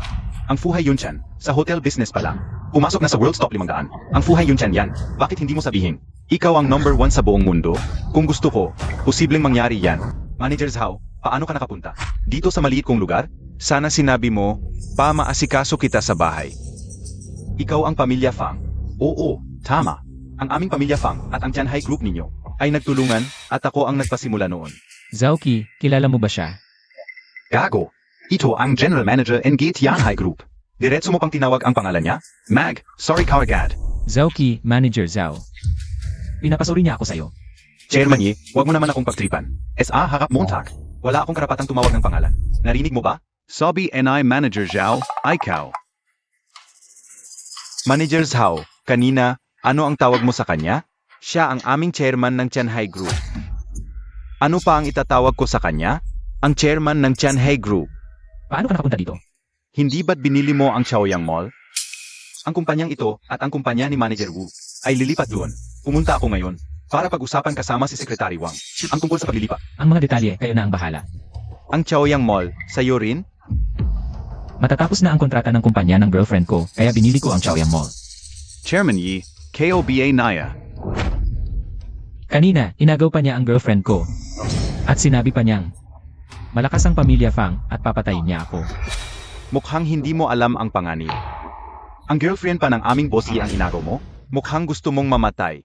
Ang Fuhai Yunchan, sa hotel business pa lang, pumasok na sa World's Top 500. Ang Fuhai Yunchan yan, bakit hindi mo sabihin? Ikaw ang number 1 sa buong mundo? Kung gusto ko, posibleng mangyari yan. Manager Zhao, paano ka nakapunta? Dito sa maliit kong lugar? Sana sinabi mo, maasikaso kita sa bahay. Ikaw ang pamilya Fang. Oo, tama. Ang aming pamilya Fang at ang Tianhai Group ninyo ay nagtulungan at ako ang nagpasimula noon. Zhaoqi, kilala mo ba siya? Gago. Ito ang General Manager ng Tianhai Group. Diretso mo pang tinawag ang pangalan niya? Mag, sorry ka agad. Zhaoqi, Manager Zhao. Pinapasuri niya ako sa'yo. Chairman Yi, wag mo naman akong pagtripan. S.A. Harap Montag. Wala akong karapatang tumawag ng pangalan. Narinig mo ba? Sabi NI Manager Zhao, ikaw. Manager Zhao, kanina, ano ang tawag mo sa kanya? Siya ang aming chairman ng Tianhai Group. Ano pa ang itatawag ko sa kanya? Ang chairman ng Tianhai Group. Paano ka nakapunta dito? Hindi ba't binili mo ang Chaoyang Mall? Ang kumpanyang ito at ang kumpanya ni Manager Wu ay lilipat doon. Pumunta ako ngayon para pag-usapan kasama si Secretary Wang ang tungkol sa paglilipat. Ang mga detalye, kayo na ang bahala. Ang Chaoyang Mall, sa'yo rin? Matatapos na ang kontrata ng kumpanya ng girlfriend ko, kaya binili ko ang Chaoyang Mall. Chairman Yi, KOBA Naya. Kanina, inagaw pa niya ang girlfriend ko. At sinabi pa niyang, malakas ang pamilya Fang at papatayin niya ako. Mukhang hindi mo alam ang panganib. Ang girlfriend pa ng aming bossy ang inagaw mo? Mukhang gusto mong mamatay.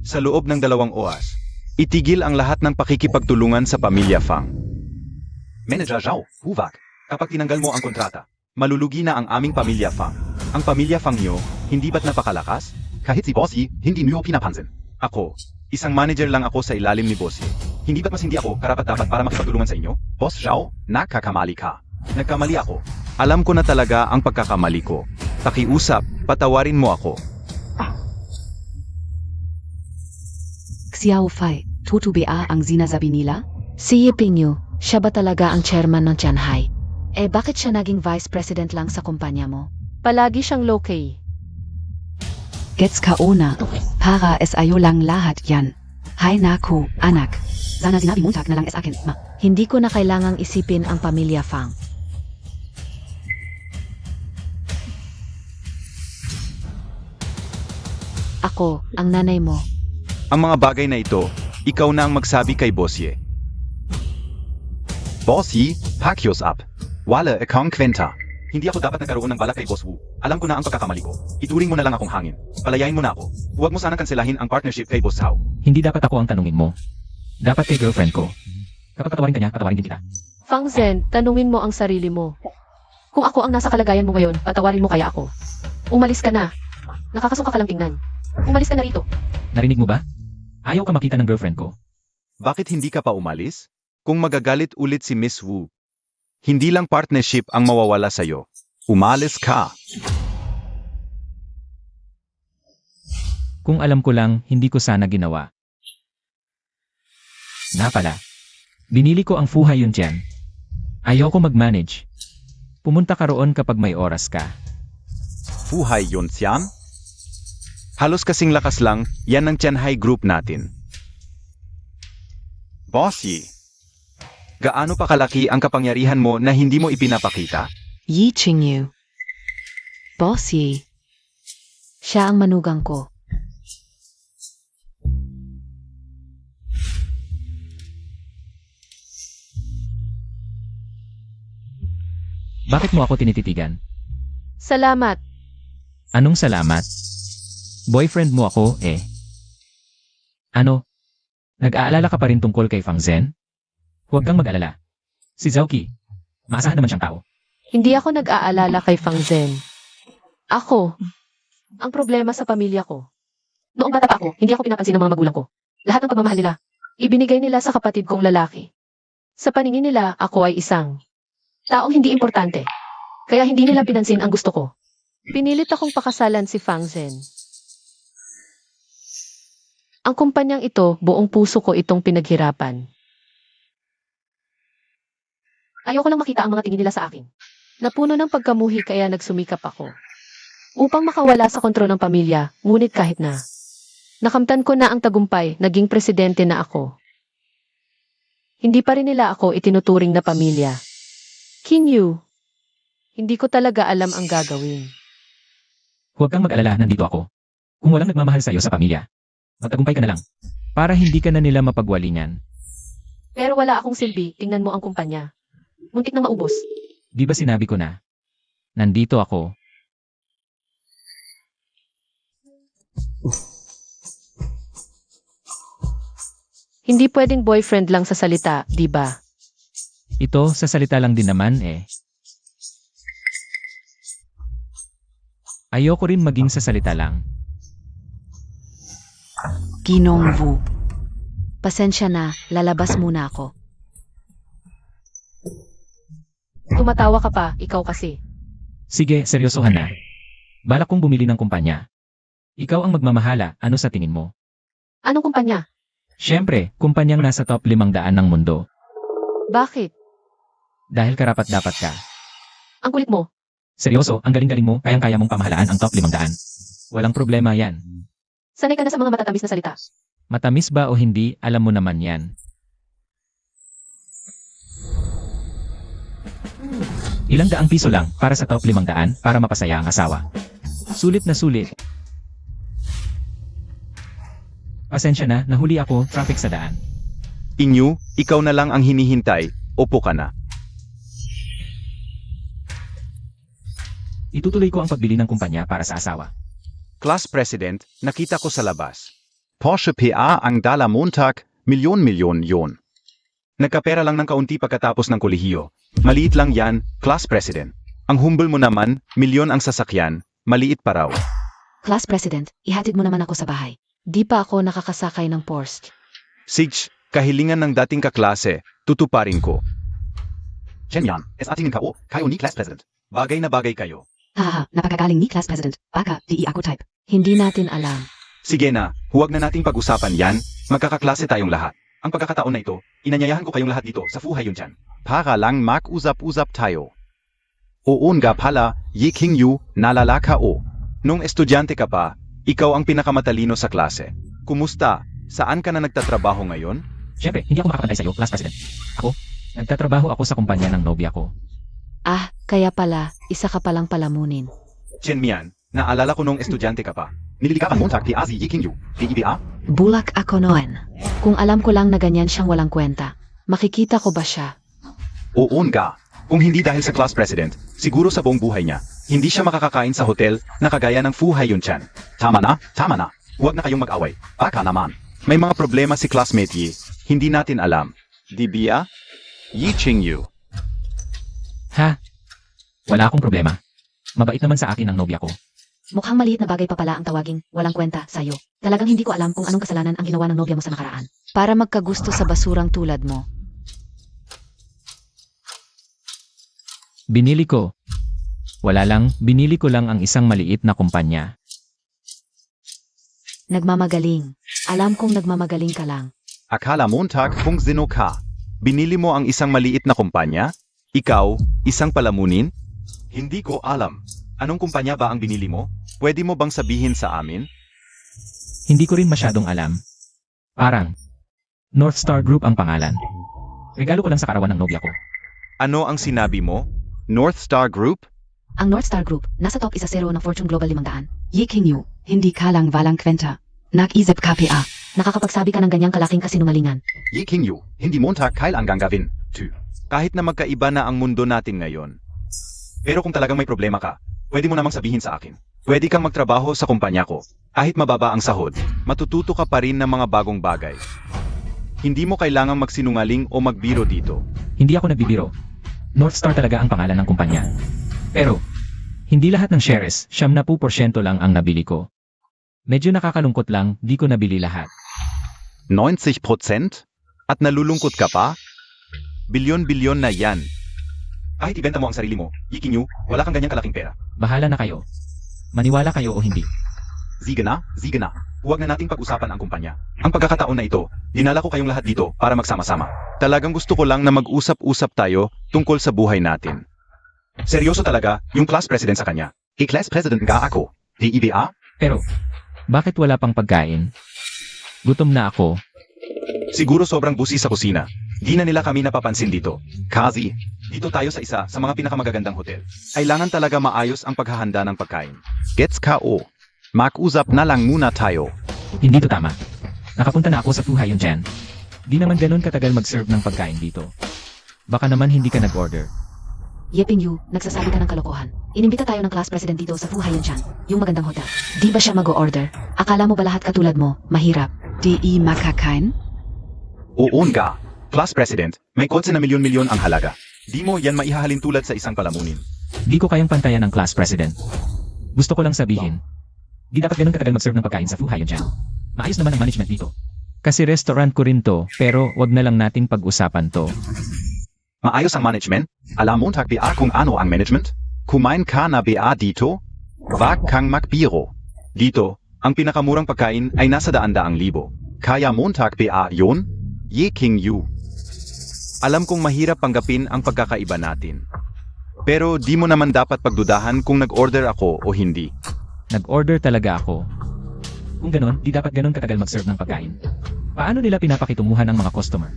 Sa loob ng 2 oras, itigil ang lahat ng pakikipagtulungan sa pamilya Fang. Manager Zhao, Huvak, kapag tinanggal mo ang kontrata, malulugi na ang aming pamilya Fang. Ang pamilya Fang niyo, hindi ba't napakalakas? Kahit si Bossy, hindi niyo pinapansin. Ako, isang manager lang ako sa ilalim ni Bossy. Hindi ba't mas hindi ako karapat-dapat para makipagtulungan sa inyo? Boss Zhao, nakakamali ka. Nagkamali ako. Alam ko na talaga ang pagkakamali ko. Pakiusap, patawarin mo ako. Xiao Fai, totoo ba ang sinasabi nila? Si Yiping Yu, siya ba talaga ang chairman ng Tianhai? Eh bakit siya naging vice president lang sa kumpanya mo? Palagi siyang low-key. Gets ka una, para es ayo lang lahat yan. Hay naku, anak. Sana sinabi Montag na lang es akin, ma. Hindi ko na kailangang isipin ang pamilya Fang. Ako, ang nanay mo. Ang mga bagay na ito, ikaw na ang magsabi kay Bossy. Bossy, pakios up. Wala akong kwenta. Hindi ako dapat nagkaroon ng balak kay Boss Wu. Alam ko na ang pagkakamali ko. Ituring mo na lang akong hangin. Palayain mo na ako. Huwag mo sanang kanselahin ang partnership kay Boss Zhao. Hindi dapat ako ang tanungin mo. Dapat kay girlfriend ko. Kapag patawarin ka niya, patawarin din kita. Fang Zhen, tanungin mo ang sarili mo. Kung ako ang nasa kalagayan mo ngayon, patawarin mo kaya ako. Umalis ka na. Nakakasuka ka lang tingnan. Umalis ka na rito. Narinig mo ba? Ayaw ka makita ng girlfriend ko. Bakit hindi ka pa umalis? Kung magagalit ulit si Miss Wu, hindi lang partnership ang mawawala sa'yo. Umalis ka. Kung alam ko lang, hindi ko sana ginawa. Na pala. Binili ko ang Fuhai yun dyan. Ayaw ko mag-manage. Pumunta ka roon kapag may oras ka. Fuhai Yunxian? Halos kasing lakas lang, yan ang Tianhai Group natin. Bossy, gaano pa kalaki ang kapangyarihan mo na hindi mo ipinapakita? Yi Qingyu. Boss Yi. Siya ang manugang ko. Bakit mo ako tinititigan? Salamat. Anong salamat? Boyfriend mo ako, eh. Ano? Nag-aalala ka pa rin tungkol kay Fang Zhen? Huwag kang mag-alala. Si Zhaoqi, maasahan naman siyang tao. Hindi ako nag-aalala kay Fang Zhen. Ako. Ang problema sa pamilya ko. Noong bata pa ako, hindi ako pinapansin ng mga magulang ko. Lahat ng pagmamahal nila, ibinigay nila sa kapatid kong lalaki. Sa paningin nila, ako ay isang taong hindi importante. Kaya hindi nila pinansin ang gusto ko. Pinilit akong pakasalan si Fang Zhen. Ang kumpanyang ito, buong puso ko itong pinaghirapan. Ayoko lang makita ang mga tingin nila sa akin. Napuno ng pagkamuhi kaya nagsumikap ako. Upang makawala sa kontrol ng pamilya, ngunit kahit na. Nakamtan ko na ang tagumpay, naging presidente na ako. Hindi pa rin nila ako itinuturing na pamilya. Kinyu, hindi ko talaga alam ang gagawin. Huwag kang mag-alala, nandito ako. Kung walang nagmamahal sa'yo sa pamilya, magtagumpay ka na lang. Para hindi ka na nila mapagwalingan. Pero wala akong silbi, tingnan mo ang kumpanya. Muntik na maubos. Di ba sinabi ko na? Nandito ako. Hindi pwedeng boyfriend lang sa salita, di ba? Ito, sa salita lang din naman eh. Ayoko rin maging sa salita lang. Ginong Vu. Pasensya na, lalabas muna ako. Tumatawa ka pa, ikaw kasi. Sige, seryosohan na. Balak kong bumili ng kumpanya. Ikaw ang magmamahala, ano sa tingin mo? Anong kumpanya? Siyempre, kumpanyang nasa top 500 ng mundo. Bakit? Dahil karapat dapat ka. Ang kulit mo. Seryoso, ang galing-galing mo, kayang-kaya mong pamahalaan ang top 500. Walang problema yan. Sanay ka na sa mga matatamis na salita. Matamis ba o hindi, alam mo naman yan. Ilang daang piso lang para sa top 500 para mapasaya ang asawa. Sulit na sulit. Pasensya na, nahuli ako, traffic sa daan. Inyo, ikaw na lang ang hinihintay, upo ka na. Itutuloy ko ang pagbili ng kumpanya para sa asawa. Class President, nakita ko sa labas. Porsche PA ang dala Montag, milyon. Nagkapera lang ng kaunti pagkatapos ng kolehiyo. Maliit lang yan, Class President. Ang humble mo naman, milyon ang sasakyan, maliit pa raw. Class President, ihatid mo naman ako sa bahay. Di pa ako nakakasakay ng Porsche. Sige, kahilingan ng dating kaklase, tutuparin ko. Yan, es atingin ka o, kayo ni Class President. Bagay na bagay kayo. Haha, napakagaling ni Class President. Baka, di ako type. Hindi natin alam. Sige na, huwag na nating pag-usapan yan, magkakaklase tayong lahat. Ang pagkakataon na ito, inanyayahan ko kayong lahat dito sa fuhay yun dyan. Para lang mag-usap-usap tayo. Oo nga pala, Yi King Yu, nalala ka o. Nung estudyante ka pa, ikaw ang pinakamatalino sa klase. Kumusta? Saan ka na nagtatrabaho ngayon? Siyempre, hindi ako makakapantay sa'yo, Class President. Ako, nagtatrabaho ako sa kumpanya ng nobya ko. Ah, kaya pala, isa ka palang palamunin. Chen Mian, naalala ko nung estudyante ka pa. Nililigawan Montag PA si Yi King Yu, DIBA. Bulak ako noon. Kung alam ko lang na ganyan siyang walang kwenta, makikita ko ba siya? Oo nga. Kung hindi dahil sa Class President, siguro sa buong buhay niya, hindi siya makakakain sa hotel na kagaya ng Fu Hai Yun Chan. Tama na. Huwag na kayong mag-away. Baka naman. May mga problema si classmate Yi, hindi natin alam. DIBA? Yi Ching Yu. Ha? Wala akong problema. Mabait naman sa akin ang nobya ko. Mukhang maliit na bagay pa pala ang tawaging walang kwenta sa'yo. Talagang hindi ko alam kung anong kasalanan ang ginawa ng nobya mo sa nakaraan. Para magkagusto sa basurang tulad mo. Binili ko. Wala lang, binili ko lang ang isang maliit na kumpanya. Nagmamagaling. Alam kong nagmamagaling ka lang. Akala Montag kung sino ka. Binili mo ang isang maliit na kumpanya? Ikaw, isang palamunin? Hindi ko alam. Anong kumpanya ba ang binili mo? Pwede mo bang sabihin sa amin? Hindi ko rin masyadong alam. Parang, North Star Group ang pangalan. Regalo ko lang sa karawan ng nobya ko. Ano ang sinabi mo? North Star Group? Ang North Star Group, nasa top 10 ng Fortune Global 500. Yi King Yu, hindi ka lang walang kwenta. Nag-isip ka PA. Nakakapagsabi ka ng ganyang kalaking kasinungalingan. Yi King Yu, hindi Montag kailangang gawin. Kahit na magkaiba na ang mundo natin ngayon. Pero kung talagang may problema ka, pwede mo namang sabihin sa akin. Pwede kang magtrabaho sa kumpanya ko. Kahit mababa ang sahod, matututo ka pa rin ng mga bagong bagay. Hindi mo kailangang magsinungaling o magbiro dito. Hindi ako nagbibiro. North Star talaga ang pangalan ng kumpanya. Pero, hindi lahat ng shares, 70% lang ang nabili ko. Medyo nakakalungkot lang, di ko nabili lahat. 90%? At nalulungkot ka pa? Bilyon-bilyon na yan. Kahit ibenta mo ang sarili mo, Yi King Yu, wala kang ganyang kalaking pera. Bahala na kayo. Maniwala kayo o hindi. Sige na. Huwag na nating pag-usapan ang kumpanya. Ang pagkakataon na ito, dinala ko kayong lahat dito para magsama-sama. Talagang gusto ko lang na mag-usap-usap tayo tungkol sa buhay natin. Seryoso talaga yung class president sa kanya. I-Class President nga ako. DIBA? Pero, bakit wala pang pagkain? Gutom na ako. Siguro sobrang busi sa kusina. Di na nila kami napapansin dito. Kazi. Dito tayo sa isa sa mga pinakamagagandang hotel. Kailangan talaga maayos ang paghahanda ng pagkain. Gets ka o. Mag-usap na lang muna tayo. Hindi to tama. Nakapunta na ako sa Fuhayon Jan. Di naman ganun katagal mag-serve ng pagkain dito. Baka naman hindi ka nag-order. Yeping Yu, nagsasabi ka ng kalokohan. Inimbita tayo ng class president dito sa Fuhayan Chan, yung magandang hotel. Di ba siya mag-o-order? Akala mo ba lahat katulad mo, mahirap? Di makakain? Oo nga. Class President, may kotse na milyon-milyon ang halaga. Di mo yan maihahalin tulad sa isang palamunin. Di ko kayang pantayan ng class president. Gusto ko lang sabihin, di dapat ganun katagal mag-serve ng pagkain sa Fuhayon Jan. Maayos naman ang management dito. Kasi restaurant ko rin to, pero wag na lang nating pag-usapan to. Maayos ang management? Alam Montag BA kung ano ang management? Kumain ka na BA dito? Wag kang magbiro. Dito, ang pinakamurang pagkain ay nasa 100,000. Kaya Montag BA yon? Yeking Yu. Alam kong mahirap panggapin ang pagkakaiba natin. Pero di mo naman dapat pagdudahan kung nag-order ako o hindi. Nag-order talaga ako. Kung ganon, di dapat ganon katagal mag-serve ng pagkain. Paano nila pinapakitunguhan ang mga customer?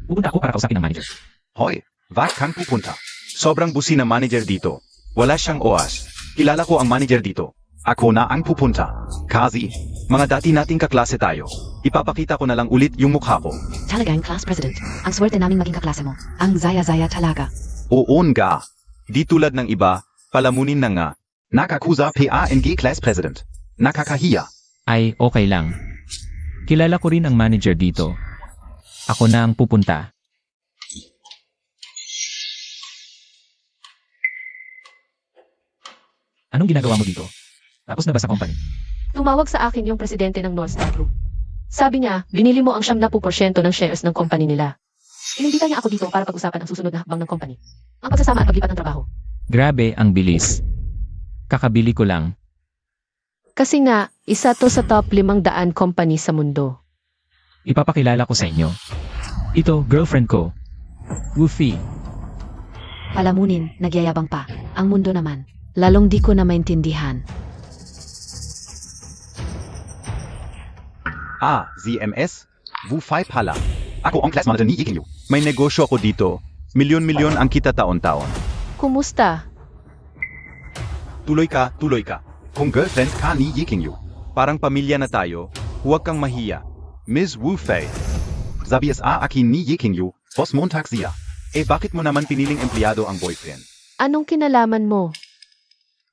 Pupunta ako para kausapin ang manager. Hoy, wag kang pupunta. Sobrang busi na manager dito. Wala siyang oas. Kilala ko ang manager dito. Ako na ang pupunta. Kasi, mga dati nating kaklase tayo. Ipapakita ko na lang ulit yung mukha ko. Talagang class president. Ang swerte naming maging kaklase mo. Ang zaya-zaya talaga. Oo nga. Di tulad ng iba, palamunin na nga. Nakakuza PANG Class President. Nakakahiya. Ay, okay lang. Kilala ko rin ang manager dito. Ako na ang pupunta. Anong ginagawa mo dito? Tapos na ba sa company? Tumawag sa akin yung presidente ng North Star Group. Sabi niya, binili mo ang 70% ng shares ng company nila. Inimbita niya ako dito para pag-usapan ang susunod na hakbang ng company. Ang pagsasama at paglipat ng trabaho. Grabe ang bilis. Kakabili ko lang. Kasi nga, isa to sa top 500 company sa mundo. Ipapakilala ko sa inyo. Ito, girlfriend ko. Woofy. Palamunin, nagyayabang pa. Ang mundo naman. Lalong di ko na maintindihan. ZMS? Wufai pala. Ako ang class manager ni Yeking Yu. May negosyo ako dito. Milyon-milyon ang kita taon-taon. Kumusta? Tuloy ka. Kung girlfriend ka ni Yeking Yu. Parang pamilya na tayo, huwag kang mahiya. Ms. Wu Fei. Zabias akin ni Yeking Yu, Boss Montag siya. Bakit mo naman piniling empleyado ang boyfriend? Anong kinalaman mo?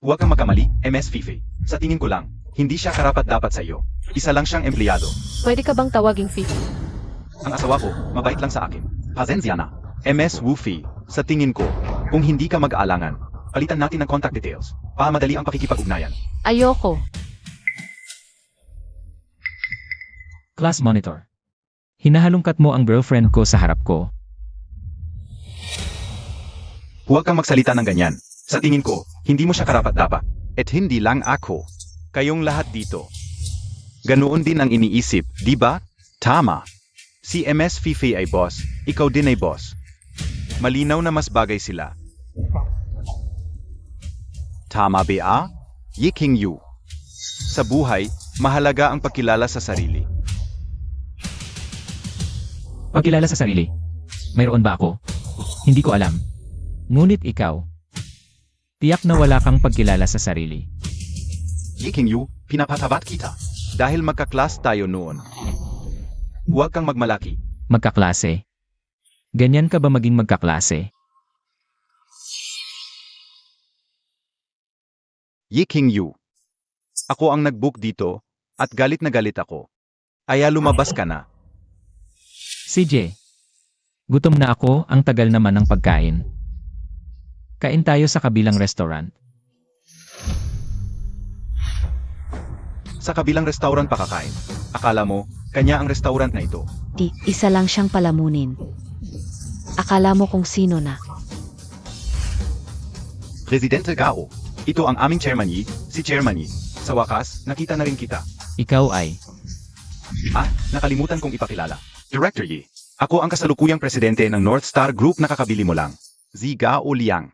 Huwag kang makamali, MS Fifi. Sa tingin ko lang, hindi siya karapat-dapat sa iyo. Isa lang siyang empleyado. Pwede ka bang tawaging Fifi? Ang asawa ko, mabait lang sa akin. Pasensya na. MS Wufi, sa tingin ko, kung hindi ka mag-aalangan, palitan natin ng contact details. Para madali ang pakikipag-ugnayan. Ayoko. Class monitor. Hinahalungkat mo ang girlfriend ko sa harap ko. Huwag kang magsalita ng ganyan. Sa tingin ko, hindi mo siya karapat-dapat. At hindi lang ako. Kayong lahat dito. Ganoon din ang iniisip, di ba? Tama. Si MS Fifi ay boss, ikaw din ay boss. Malinaw na mas bagay sila. Tama ba? Yeking Yu. Sa buhay, mahalaga ang pagkilala sa sarili. Pagkilala sa sarili. Mayroon ba ako? Hindi ko alam. Ngunit ikaw. Tiyak na wala kang pagkilala sa sarili. Yeking Yu, pinapatabat kita. Dahil magka-class tayo noon. Huwag kang magmalaki. Magkaklase. Ganyan ka ba maging magkaklase? Yeking Yu. Ako ang nag-book dito, at galit na galit ako. Aya lumabas ka na. CJ. Gutom na ako, ang tagal naman ng pagkain. Kain tayo sa kabilang restaurant. Sa kabilang restaurant pa kakain. Akala mo, kanya ang restaurant na ito. Di, isa lang siyang palamunin. Akala mo kung sino na. Presidente Gao. Ito ang aming chairman Yi, si Chairman Yi. Sa wakas, nakita na rin kita. Ikaw ay. Nakalimutan kong ipakilala. Director Yi. Ako ang kasalukuyang presidente ng North Star Group na kakabili mo lang. Si Gao Liang.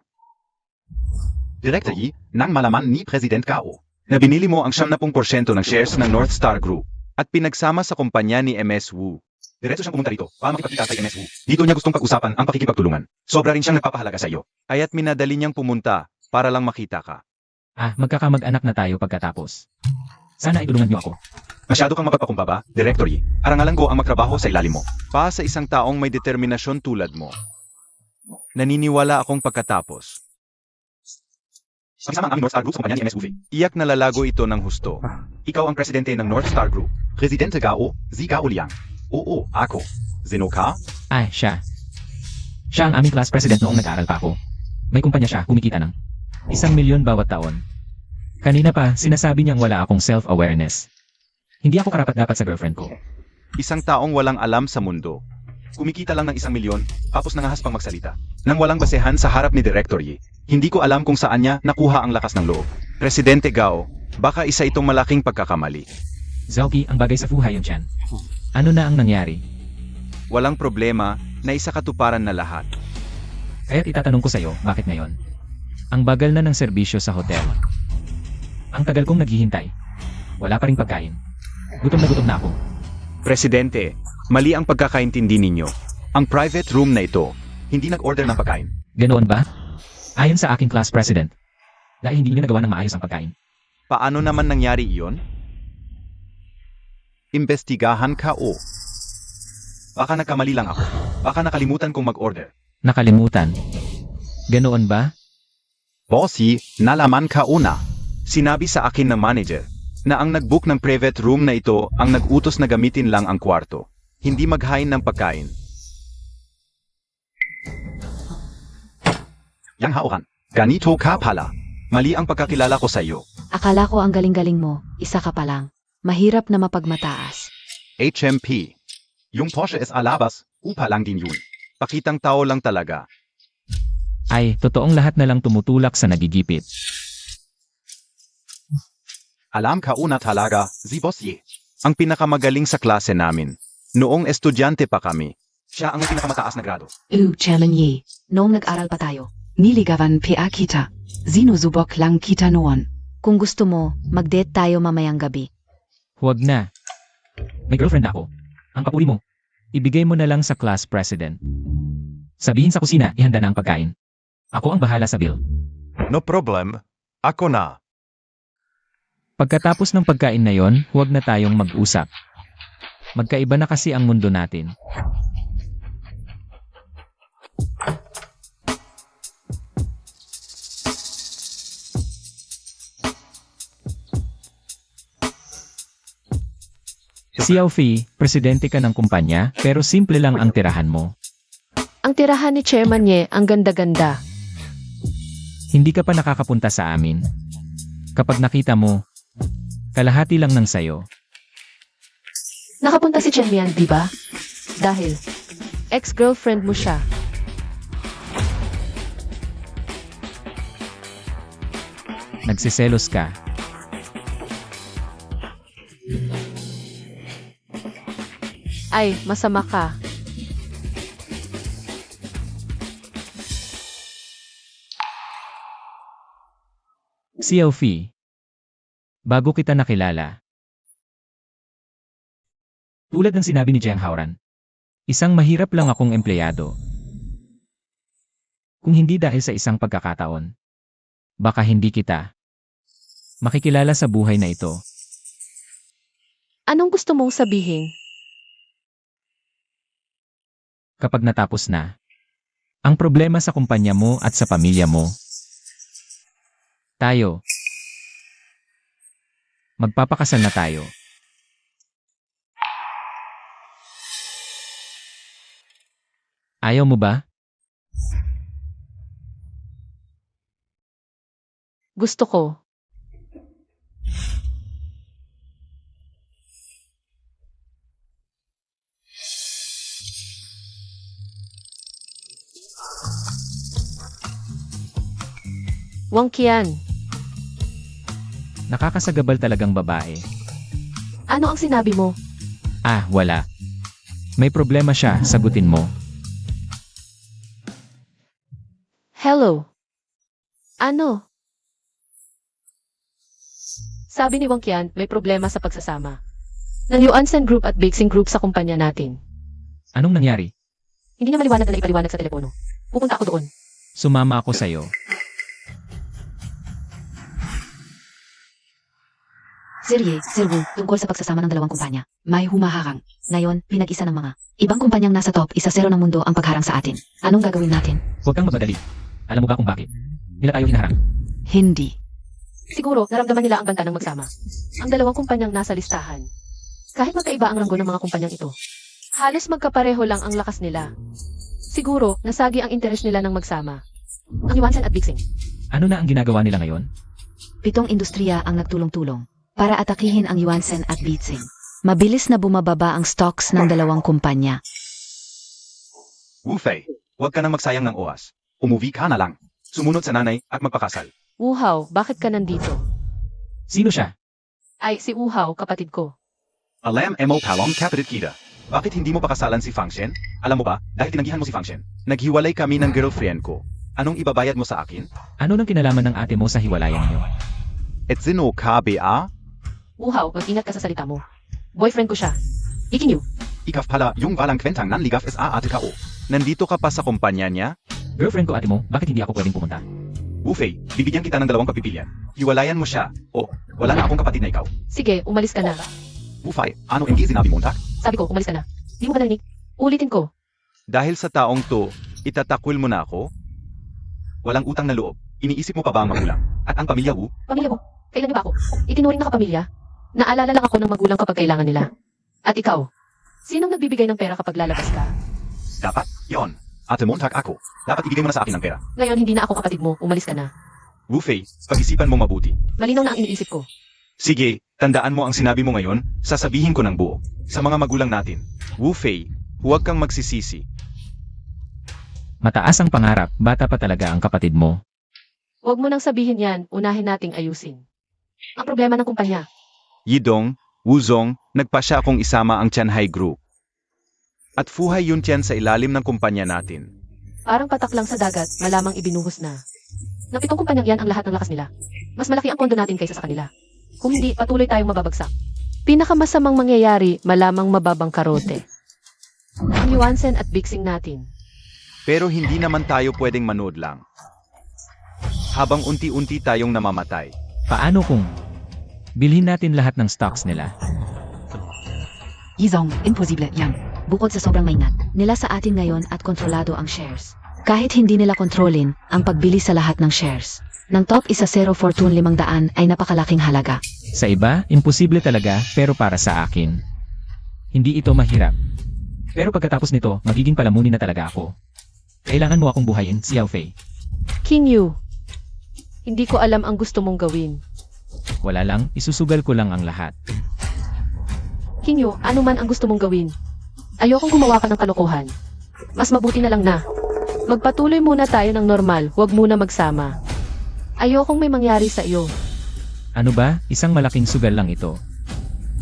Director Yi, nang malaman ni President Gao na binili mo ang 70% ng shares ng North Star Group at pinagsama sa kumpanya ni MS Wu. Diretso siyang pumunta rito para makipagkita kay MS Wu. Dito niya gustong pag-usapan ang pakikipagtulungan. Sobra rin siyang nagpapahalaga sa iyo. Kaya't minadali niyang pumunta para lang makita ka. Magkakamag-anak na tayo pagkatapos. Sana ay tulungan niyo ako. Masyado kang mapagpakumbaba, Directory. Arangalan ko ang magtrabaho sa ilalim mo. Pa sa isang taong may determinasyon tulad mo. Naniniwala akong pagkatapos. Kasama ang aming North Star Group sa kumpanya ni MSUV. Iyak na lalago ito ng husto. Ikaw ang presidente ng North Star Group. Presidente Gao, si Gao Liang. Oo, ako. Zeno ka? Ay, siya. Siya ang aming class president noong nag-aaral pa ako. May kumpanya siya, kumikita ng 1,000,000 bawat taon. Kanina pa, sinasabi niyang wala akong self-awareness. Hindi ako karapat-dapat sa girlfriend ko. Isang taong walang alam sa mundo. Kumikita lang ng 1,000,000, tapos nangahas pang magsalita. Nang walang basehan sa harap ni Directory, hindi ko alam kung saan niya nakuha ang lakas ng loob. Presidente Gao, baka isa itong malaking pagkakamali. Zauki, ang bagay sa buhay yun siyan. Ano na ang nangyari? Walang problema, na isa katuparan na lahat. Kaya't itatanong ko sa'yo, bakit ngayon? Ang bagal na ng serbisyo sa hotel. Ang tagal kong naghihintay. Wala pa ring pagkain. Gutom na ako. Presidente, mali ang pagkakaintindi ninyo. Ang private room na ito, hindi nag-order ng pagkain. Ganoon ba? Ayon sa aking class president. Dahil hindi niyo nagawa ng maayos ang pagkain. Paano naman nangyari iyon? Imbestigahan ka o. Baka nagkamali lang ako. Baka nakalimutan kong mag-order. Nakalimutan. Ganoon ba? Bossy, nalaman ka una. Sinabi sa akin ng manager na ang nag-book ng private room na ito ang nag-utos na gamitin lang ang kwarto. Hindi maghain ng pagkain. Yang haohan, ganito ka pala. Mali ang pagkakilala ko sa iyo. Akala ko ang galing-galing mo, isa ka pa lang. Mahirap na mapagmataas. HMP. Yung Porsche is alabas, upa lang din yun. Pakitang tao lang talaga. Ay, totoong lahat na lang tumutulak sa nagigipit. Alam ka una talaga, si Bossy. Ang pinakamagaling sa klase namin. Noong estudyante pa kami. Siya ang pinakamataas na grado. Chairman Ye. Noong nag-aral pa tayo, niligawan PA kita. Zinusubok lang kita noon. Kung gusto mo, mag-date tayo mamayang gabi. Huwag na. May girlfriend ako. Ang papuri mo. Ibigay mo na lang sa class president. Sabihin sa kusina, ihanda na ang pagkain. Ako ang bahala sa bill. No problem. Ako na. Pagkatapos ng pagkain na yon, huwag na tayong mag-usap. Magkaiba na kasi ang mundo natin. Xiao Fi, presidente ka ng kumpanya, pero simple lang ang tirahan mo. Ang tirahan ni Chairman Ye, ang ganda-ganda. Hindi ka pa nakakapunta sa amin. Kapag nakita mo, kalahati lang ng sayo. Nakapunta si Chen Mian, di ba? Dahil, ex-girlfriend mo siya. Nagsiselos ka. Ay, masama ka. Xiao Fi, bago kita nakilala. Tulad ng sinabi ni Jiang Haoran, isang mahirap lang akong empleyado. Kung hindi dahil sa isang pagkakataon, baka hindi kita makikilala sa buhay na ito. Anong gusto mong sabihin? Kapag natapos na, ang problema sa kumpanya mo at sa pamilya mo, tayo, magpapakasal na tayo. Ayaw mo ba? Gusto ko. Wang Qian, Nakakasagabal talagang babae. ano ang sinabi mo? Ah, wala. May problema siya, sagutin mo. Hello. Ano? Sabi ni Wang Qian, may problema sa pagsasama ng Yuansan Group at Bixing Group sa kumpanya natin. Anong nangyari? Hindi niya maliwanag na ipaliwanag sa telepono. Pupunta ako doon. Sumama ako sa'yo. Sir Wu, tungkol sa pagsasama ng dalawang kumpanya. May humaharang. Ngayon, pinag-isa ng mga ibang kumpanyang nasa top, isa zero ng mundo ang pagharang sa atin. Anong gagawin natin? Huwag kang mamadali. Alam mo ba kung bakit? Nila tayo hinaharang. Hindi. Siguro, naramdaman nila ang banta ng magsama. Ang dalawang kumpanyang nasa listahan. Kahit magkaiba ang ranggo ng mga kumpanyang ito. Halos magkapareho lang ang lakas nila. Siguro, nasagi ang interes nila ng magsama. Ang Yuansen at Bixing. Ano na ang ginagawa nila ngayon? 7 industriya ang nagtulong-tulong para atakihin ang Yuansen at Bixing. Mabilis na bumababa ang stocks ng dalawang kumpanya. Wu Fei, huwag ka nang magsayang ng oras. Umuwi ka na lang. Sumunod sa nanay at magpakasal. Wuhao, bakit ka nandito? Sino siya? Ay, si Wuhao, kapatid ko. Alam mo palong kapatid kita. Bakit hindi mo pakasalan si Fang Shen? Alam mo ba, dahil tinanggihan mo si Fang Shen, naghiwalay kami ng girlfriend ko. Anong ibabayad mo sa akin? Ano nang kinalaman ng ate mo sa hiwalayan niyo? Et sino ka ba? Wuhao, mag-ingat ka sa salita mo. Boyfriend ko siya. Ikinyu. Ikaw pala yung walang kwentang nanligaf sa ate ka o. Nandito ka pa sa kumpanya niya? Girlfriend ko ate mo, bakit hindi ako pwedeng pumunta? Wu Fei, bibigyan kita ng dalawang pagpipilian. Hiwalayan mo siya, o wala na akong kapatid na ikaw. Sige, umalis ka na. Wu Fei, ano ang sinabi mo, tak? Sabi ko, umalis ka na. Di mo ba narinig? Ulitin ko. Dahil sa taong to, itatakwil mo na ako? Walang utang na loob. Iniisip mo pa ba ang magulang? At ang pamilya Wu? Pamilya mo. Kailan niyo ba ako? Itinuring na kapamilya? Naalala lang ako ng magulang kapag kailangan nila. At ikaw? Sinong nagbibigay ng pera kapag lalabas ka? Dapat, yon. Ate Montag ako. Dapat ibigay mo na sa akin ang pera. Ngayon, hindi na ako kapatid mo. Umalis ka na. Wu Fei, pag-isipan mo mabuti. Malinaw na ang iniisip ko. Sige, tandaan mo ang sinabi mo ngayon, sasabihin ko ng buo. Sa mga magulang natin. Wu Fei, huwag kang magsisisi. Mataas ang pangarap, bata pa talaga ang kapatid mo. Huwag mo nang sabihin yan, unahin nating ayusin. Ang problema ng kumpanya. Yidong, Wuzong, nagpasya akong isama ang Tianhai Group. At fuhay yun tiyan sa ilalim ng kumpanya natin. Parang patak lang sa dagat, malamang ibinuhos na. Ng 7 kumpanyang yan ang lahat ng lakas nila. Mas malaki ang pondo natin kaysa sa kanila. Kung hindi, patuloy tayong mababagsak. Pinakamasamang mangyayari, malamang mababang karote. Ang Yuansen at Bixing natin. Pero hindi naman tayo pwedeng manood lang. Habang unti-unti tayong namamatay. Paano kung bilhin natin lahat ng stocks nila? Yizong, imposible yan. Bukod sa sobrang maingat nila sa atin ngayon at kontrolado ang shares. Kahit hindi nila kontrolin ang pagbili sa lahat ng shares. Ng top isa 0 fortune 500 ay napakalaking halaga. Sa iba, imposible talaga, pero para sa akin, hindi ito mahirap. Pero pagkatapos nito, magiging palamunin na talaga ako. Kailangan mo akong buhayin, Xiao Fei. King Yu, hindi ko alam ang gusto mong gawin. Wala lang, isusugal ko lang ang lahat. King Yu, ano man ang gusto mong gawin. Ayokong gumawa ka ng kalokohan. Mas mabuti na lang na. Magpatuloy muna tayo ng normal, huwag muna magsama. Ayokong may mangyari sa iyo. Ano ba, isang malaking sugal lang ito.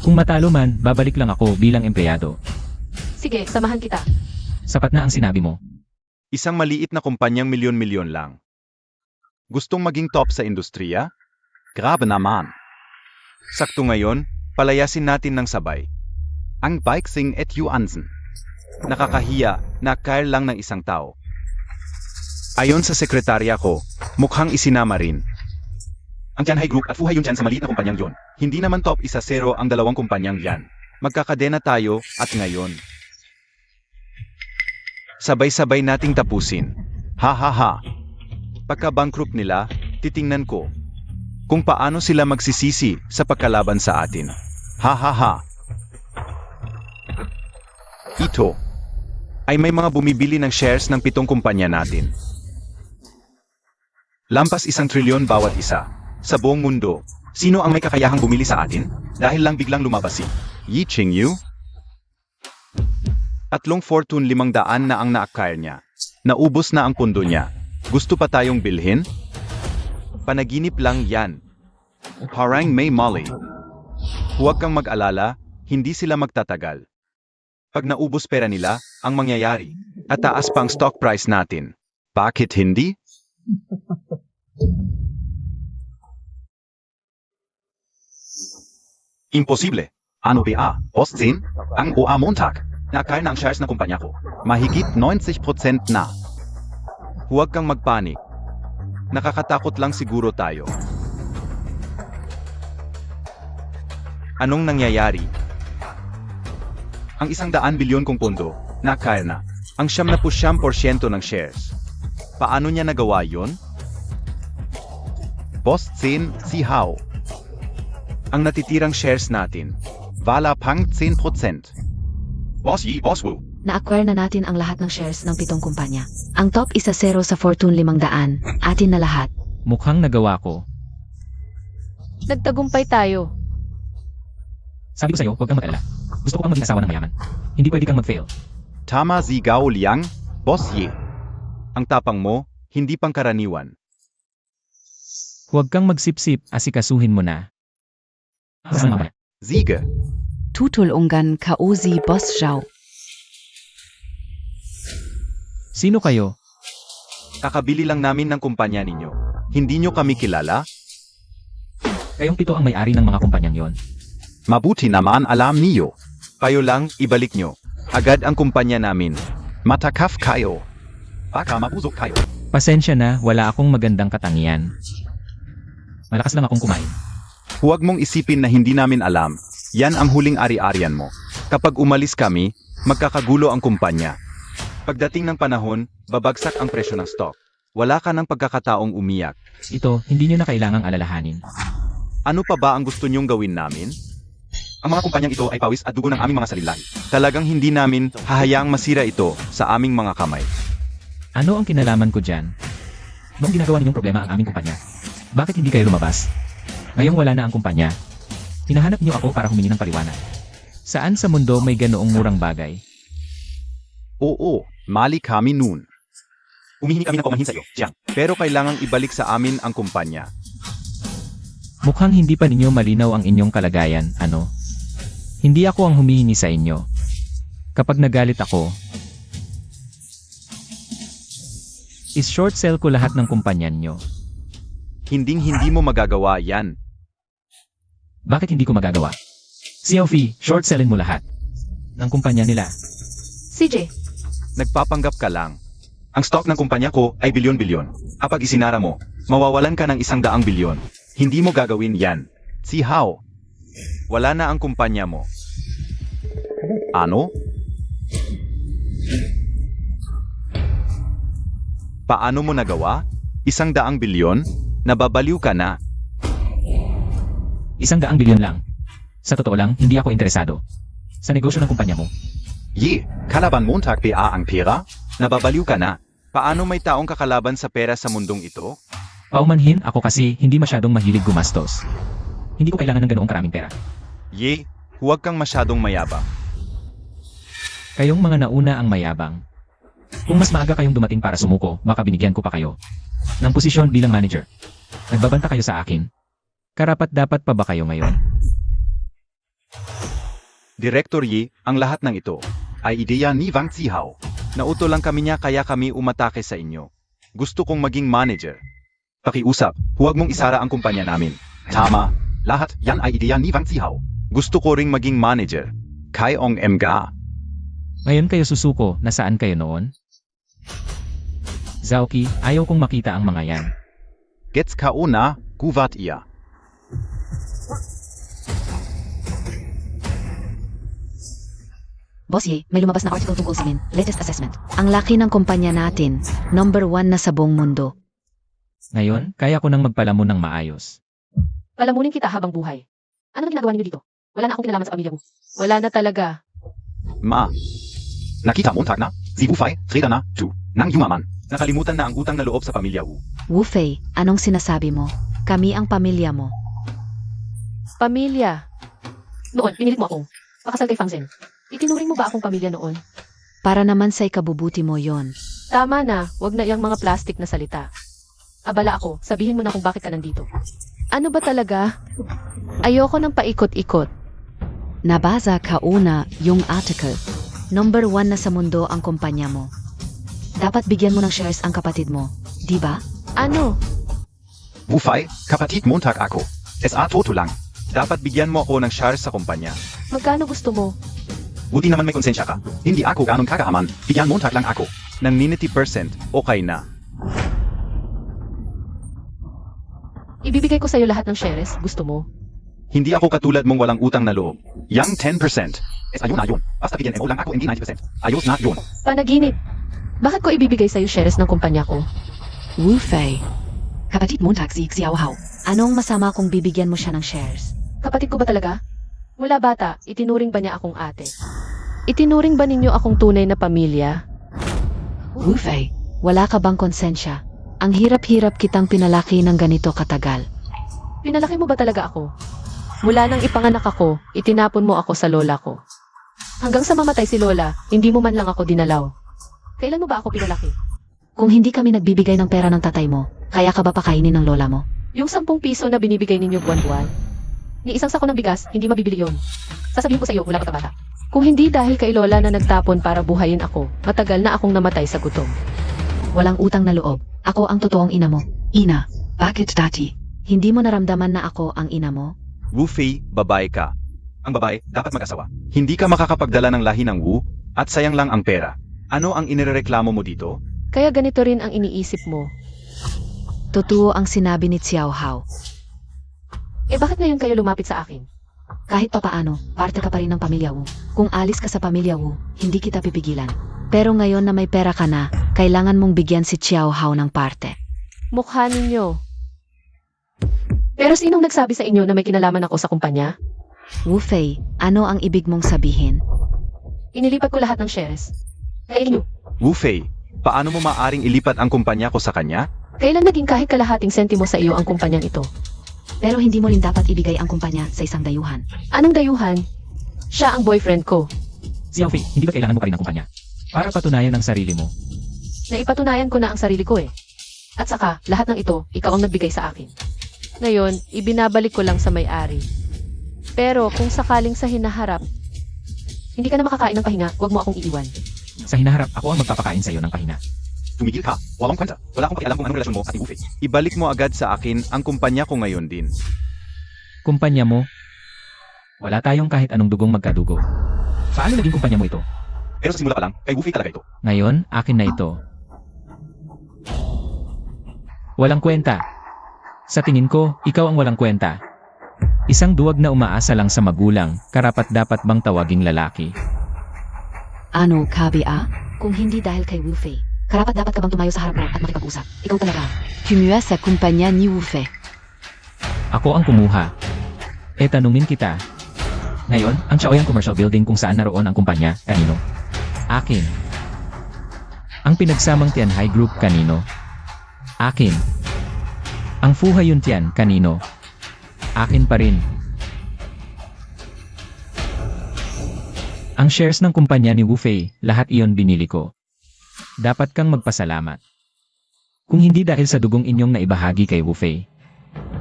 Kung matalo man, babalik lang ako bilang empleyado. Sige, samahan kita. Sapat na ang sinabi mo. Isang maliit na kumpanyang milyon-milyon lang. Gustong maging top sa industriya? Grabe naman. Sakto ngayon, palayasin natin ng sabay. Ang Bixing et Yuansen. Nakakahiya na kail lang ng isang tao. Ayon sa sekretarya ko, mukhang isinama rin. Ang Tianhai Group at fuhay yun dyan sa maliit na kumpanyang yon. Hindi naman top isa 0 ang dalawang kumpanyang yan. Magkakadena tayo at ngayon. Sabay-sabay nating tapusin. Ha ha ha. Pagka-bankrupt nila, titingnan ko kung paano sila magsisisi sa pagkalaban sa atin. Ha ha ha. Ito ay may mga bumibili ng shares ng 7 kumpanya natin. Lampas 1 trilyon bawat isa. Sa buong mundo, sino ang may kakayahang bumili sa atin? Dahil lang biglang lumabas si Yi Qingyu? 3 fortune 500 na ang na-acquire niya. Naubos na ang pundo niya. Gusto pa tayong bilhin? Panaginip lang yan. Parang may mali. Huwag kang mag-alala, hindi sila magtatagal. Pag naubos pera nila, ang mangyayari, at taas pang stock price natin. Bakit hindi? Imposible. Ano ba? Ostin? Ang OA Montag. Nakaya ng shares ng kumpanya ko. Mahigit 90% na. Huwag kang magpanik. Nakakatakot lang siguro tayo. Anong nangyayari? Ang 100 bilyon kong pondo, nakaya na. Ang 79% ng shares. Paano niya nagawa yon? Boss 10, si Hao. Ang natitirang shares natin. Wala pang 10%. Boss Yi, Boss Wu. Na-acquire na natin ang lahat ng shares ng 7 kumpanya. Ang top isa 0 sa Fortune 500. Atin na lahat. Mukhang nagawa ko. Nagtagumpay tayo. Sabi ko sa'yo, huwag kang mag-alala. Gusto ko kang maging asawa ng mayaman. Hindi pwede kang mag-fail. Tama si Gao Liang, Boss Ye. Ang tapang mo, hindi pangkaraniwan. Huwag kang magsipsip, asikasuhin mo na. Saan mamaya? Siege. Tutulungan Kausi Boss Zhao. Sino kayo? Kakabili lang namin ng kumpanya ninyo. Hindi nyo kami kilala? Kayong 7 ang may-ari ng mga kumpanyang yon. Mabuti naman alam niyo. Kayo lang, ibalik nyo. Agad ang kumpanya namin. Matakaf kayo. Baka mabusok kayo. Pasensya na, wala akong magandang katangian. Malakas lang akong kumain. Huwag mong isipin na hindi namin alam. Yan ang huling ari-arian mo. Kapag umalis kami, magkakagulo ang kumpanya. Pagdating ng panahon, babagsak ang presyo ng stock. Wala ka ng pagkakataong umiyak. Ito, hindi nyo na kailangang alalahanin. Ano pa ba ang gusto nyong gawin namin? Ang mga kumpanyang ito ay pawis at dugo ng aming mga salilahi. Talagang hindi namin hahayaang masira ito sa aming mga kamay. Ano ang kinalaman ko dyan? Noong ginagawa ninyong problema ang aming kumpanya, bakit hindi kayo lumabas? Ngayong wala na ang kumpanya, hinahanap niyo ako para humingi ng paliwanag. Saan sa mundo may ganoong murang bagay? Oo, mali kami noon. Humihingi kami ng paumanhin sa iyo, Jiang. Pero kailangang ibalik sa amin ang kumpanya. Mukhang hindi pa ninyo malinaw ang inyong kalagayan, ano? Hindi ako ang humihingi sa inyo. Kapag nagalit ako, is-short sell ko lahat ng kumpanya nyo. Hinding-hindi mo magagawa yan. Bakit hindi ko magagawa? Xiaofi, short sellin mo lahat ng kumpanya nila. CJ, Nagpapanggap ka lang. Ang stock ng kumpanya ko ay bilyon-bilyon. Kapag isinara mo, mawawalan ka ng 100 bilyon. Hindi mo gagawin yan. Si Hao. Wala na ang kumpanya mo. Ano? Paano mo nagawa? 100 bilyon? Nababaliw ka na. 100 bilyon lang. Sa totoo lang, hindi ako interesado sa negosyo ng kumpanya mo. Ye, kalaban Montag BA ang pera? Nababaliw ka na. Paano may taong kakalaban sa pera sa mundong ito? Paumanhin ako kasi hindi masyadong mahilig gumastos. Hindi ko kailangan ng ganoong karaming pera. Ye, huwag kang masyadong mayabang. Kayong mga nauna ang mayabang. Kung mas maaga kayong dumating para sumuko, baka binigyan ko pa kayo ng posisyon bilang manager. Nagbabanta kayo sa akin. Karapat-dapat pa ba kayo ngayon? Director Yi, ang lahat ng ito Ay ideya ni Wang Zihao. nauto lang kami niya kaya kami umatake sa inyo. Gusto kong maging manager. Pakiusap, huwag mong isara ang kumpanya namin. Tama, lahat yan ay ideya ni Wang Zihao. Gusto ko ring maging manager. Kai Ong Mga. Ngayon kayo susuko, nasaan kayo noon? Zauki, ayaw kong makita ang mga yan. Gets kauna, guwat ihr. Boss Ye, may lumabas na article tungkol sa Min. Latest assessment. Ang laki ng kumpanya natin. Number 1 na sa buong mundo. Ngayon, kaya ko nang magpalamon ng maayos. palamunin kita habang buhay. Ano ang ginagawa niyo dito? Wala na akong kinalaman sa pamilya mo. Wala na talaga. Ma. Nakita Montag na, si Wufei, Freda na, tu, nang yumaman. Nakalimutan na ang utang na loob sa pamilya Wu. Wu Fei, anong sinasabi mo? Kami ang pamilya mo. Pamilya. Noon, pinilit mo akong pakasal kay Fang Zhen. Itinuring mo ba akong pamilya noon? Para naman sa ikabubuti mo yon. Tama na, wag na yung mga plastic na salita. Abala ako, sabihin mo na kung bakit ka nandito. Ano ba talaga? Ayoko ng paikot-ikot. Nabasa ka una yung article. Number 1 na sa mundo ang kumpanya mo. Dapat bigyan mo ng shares ang kapatid mo, di ba? Ano? Wufei, kapatid Montag ako. SA toto lang. Dapat bigyan mo ako ng shares sa kumpanya. Magkano gusto mo? Buti naman may konsensya ka. Hindi ako ganon kagahaman. Bigyan Montag lang ako. Ng 90%, okay na. Ibibigay ko sa'yo lahat ng shares. Gusto mo? Hindi ako katulad mong walang utang na loob. Yang 10%. Ayun na yun. Basta bigyan mo lang ako hindi 90%. Ayos na yun. Panaginip. Bakit ko ibibigay sa'yo shares ng kumpanya ko? Wu Fei, Kapatid Montag si Xiao Hao. anong masama kung bibigyan mo siya ng shares? Kapatid ko ba talaga? Mula bata, itinuring ba niya akong ate? Itinuring ba ninyo akong tunay na pamilya? Wu Fei. Wala ka bang konsensya? Ang hirap-hirap kitang pinalaki ng ganito katagal. Pinalaki mo ba talaga ako? Mula nang ipanganak ako, itinapon mo ako sa lola ko. Hanggang sa mamatay si lola, hindi mo man lang ako dinalaw. Kailan mo ba ako pinalaki? Kung hindi kami nagbibigay ng pera ng tatay mo, kaya ka ba pakainin ng lola mo? Yung 10 piso na binibigay ninyo buwan-buwan. Ni isang sako ng bigas, hindi mabibili yun. Sasabihin ko sa iyo, wala ka bata. Kung hindi dahil kay lola na nagtapon para buhayin ako, matagal na akong namatay sa gutom. Walang utang na loob. Ako ang totoong ina mo. Ina. Bakit dati? Hindi mo naramdaman na ako ang ina mo? Wu Fei, babae ka. Ang babae, dapat mag-asawa. Hindi ka makakapagdala ng lahi ng Wu, at sayang lang ang pera. Ano ang inireklamo mo dito? Kaya ganito rin ang iniisip mo. Totoo ang sinabi ni Xiao Hao. Bakit ngayon kayo lumapit sa akin? Kahit papaano, parte ka pa rin ng pamilya Wu. Kung alis ka sa pamilya Wu, hindi kita pipigilan. Pero ngayon na may pera ka na, kailangan mong bigyan si Xiao Hao ng parte. Mukha ninyo. Pero sinong nagsabi sa inyo na may kinalaman ako sa kumpanya? Wu Fei, ano ang ibig mong sabihin? Inilipat ko lahat ng shares. Kaya inyo, Wu Fei, paano mo maaring ilipat ang kumpanya ko sa kanya? kailan naging kahit kalahating sentimo sa iyo ang kumpanyang ito? Pero hindi mo rin dapat ibigay ang kumpanya sa isang dayuhan. Anong dayuhan? Siya ang boyfriend ko. Xiao Fei, hindi ba kailangan mo pa rin ng kumpanya? Para patunayan ang sarili mo. Naipatunayan ko na ang sarili ko eh. At saka, lahat ng ito, ikaw ang nagbigay sa akin. Ngayon, ibinabalik ko lang sa may-ari. Pero kung sakaling sa hinaharap, hindi ka na makakain ng pahinga, huwag mo akong iiwan. Sa hinaharap, ako ang magpapakain sa iyo ng pahinga. Tumigil ka. Walang kwenta. Wala akong pakialam kung anong relasyon mo at ni Wu Fei. Ibalik mo agad sa akin ang kumpanya ko ngayon din. Kumpanya mo? Wala tayong kahit anong dugong magkadugo. Paano naging kumpanya mo ito? Pero sa simula pa lang, kay Wu Fei talaga ito. Ngayon, akin na ito. Walang kwenta. Sa tingin ko, ikaw ang walang kwenta. Isang duwag na umaasa lang sa magulang, karapat-dapat bang tawaging lalaki? Ano, Kabia? Kung hindi dahil kay Wu Fei, karapat dapat ka bang tumayo sa harap mo at makipag-usap? Ikaw talaga. Kumuha sa kumpanya ni Wu Fei. Ako ang kumuha. Tanungin kita. Ngayon, ang Chaoyang Commercial Building kung saan naroon ang kumpanya, kanino? Akin. Ang pinagsamang Tianhai Group, kanino? Akin. Ang Fuha Yuntian, kanino? Akin pa rin. Ang shares ng kumpanya ni Wu Fei, lahat iyon binili ko. Dapat kang magpasalamat. Kung hindi dahil sa dugong inyong naibahagi kay Wu Fei,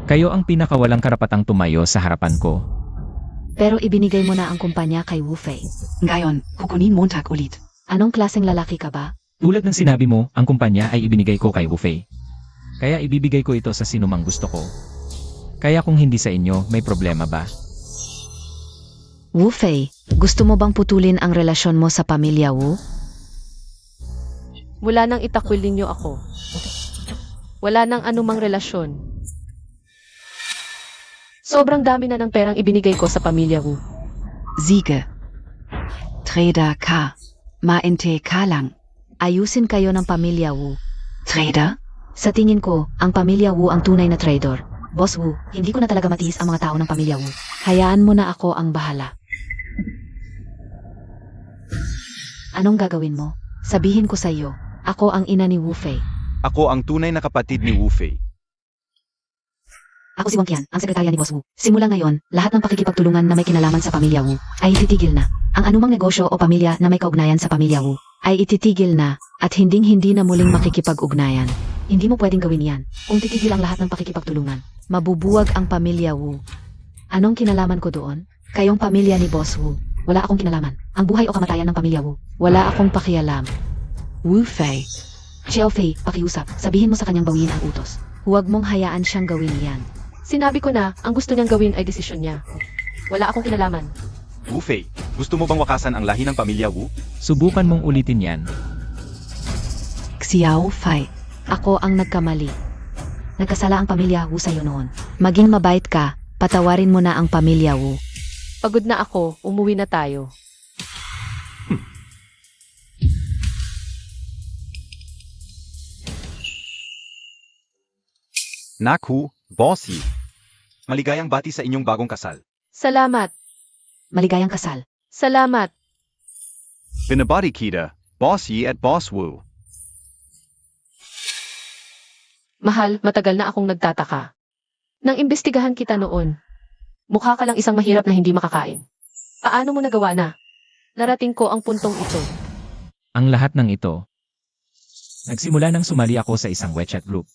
kayo ang pinakawalang karapatang tumayo sa harapan ko. Pero ibinigay mo na ang kumpanya kay Wu Fei. Ngayon, kukunin Montag ulit. Anong klaseng lalaki ka ba? Tulad ng sinabi mo, ang kumpanya ay ibinigay ko kay Wu Fei. Kaya ibibigay ko ito sa sinumang gusto ko. Kaya kung hindi sa inyo, may problema ba? Wu Fei, gusto mo bang putulin ang relasyon mo sa pamilya Wu? Mula nang itakwil ninyo ako. Wala nang anumang relasyon. Sobrang dami na ng perang ibinigay ko sa pamilya Wu. Siege. Trader K. Mainte K lang. Ayusin kayo ng pamilya Wu. Trader? Sa tingin ko, ang pamilya Wu ang tunay na traidor. Boss Wu, hindi ko na talaga matiis ang mga tao ng pamilya Wu. Hayaan mo na ako ang bahala. Anong gagawin mo? Sabihin ko sa iyo, ako ang ina ni Wu Fei. Ako ang tunay na kapatid ni Wu Fei. Ako si Wang Qian, ang sekretarya ni Boss Wu. Simula ngayon, lahat ng pakikipagtulungan na may kinalaman sa pamilya Wu ay titigil na. Ang anumang negosyo o pamilya na may kaugnayan sa pamilya Wu Ay ititigil na, at hindi na muling makikipag-ugnayan. Hindi mo pwedeng gawin yan. Kung titigil ang lahat ng pakikipagtulungan, Mabubuwag ang pamilya Wu. anong kinalaman ko doon? Kayong pamilya ni Boss Wu. Wala akong kinalaman. Ang buhay o kamatayan ng pamilya Wu. Wala akong pakialam. Wu Fei, Xiao Fei, pakiusap. Sabihin mo sa kanyang bawiin ang utos. huwag mong hayaan siyang gawin yan. Sinabi ko na, ang gusto niyang gawin ay desisyon niya. Wala akong kinalaman. Wu Fei, gusto mo bang wakasan ang lahi ng pamilya Wu? Subukan mong ulitin yan. Xiao Fei, Ako ang nagkamali. nagkasala ang pamilya Wu sa'yo noon. Maging mabait ka, Patawarin mo na ang pamilya Wu. Pagod na ako, umuwi na tayo. Naku, bossy. Maligayang bati sa inyong bagong kasal. Salamat. Maligayang kasal. Salamat. Binabati kita, Boss Yi at Boss Wu. Mahal, matagal na akong nagtataka. Nang imbestigahan kita noon, mukha ka lang isang mahirap na hindi makakain. Paano mo nagawa na? Narating ko ang puntong ito. Ang lahat ng ito. Nagsimula nang sumali ako sa isang WeChat group.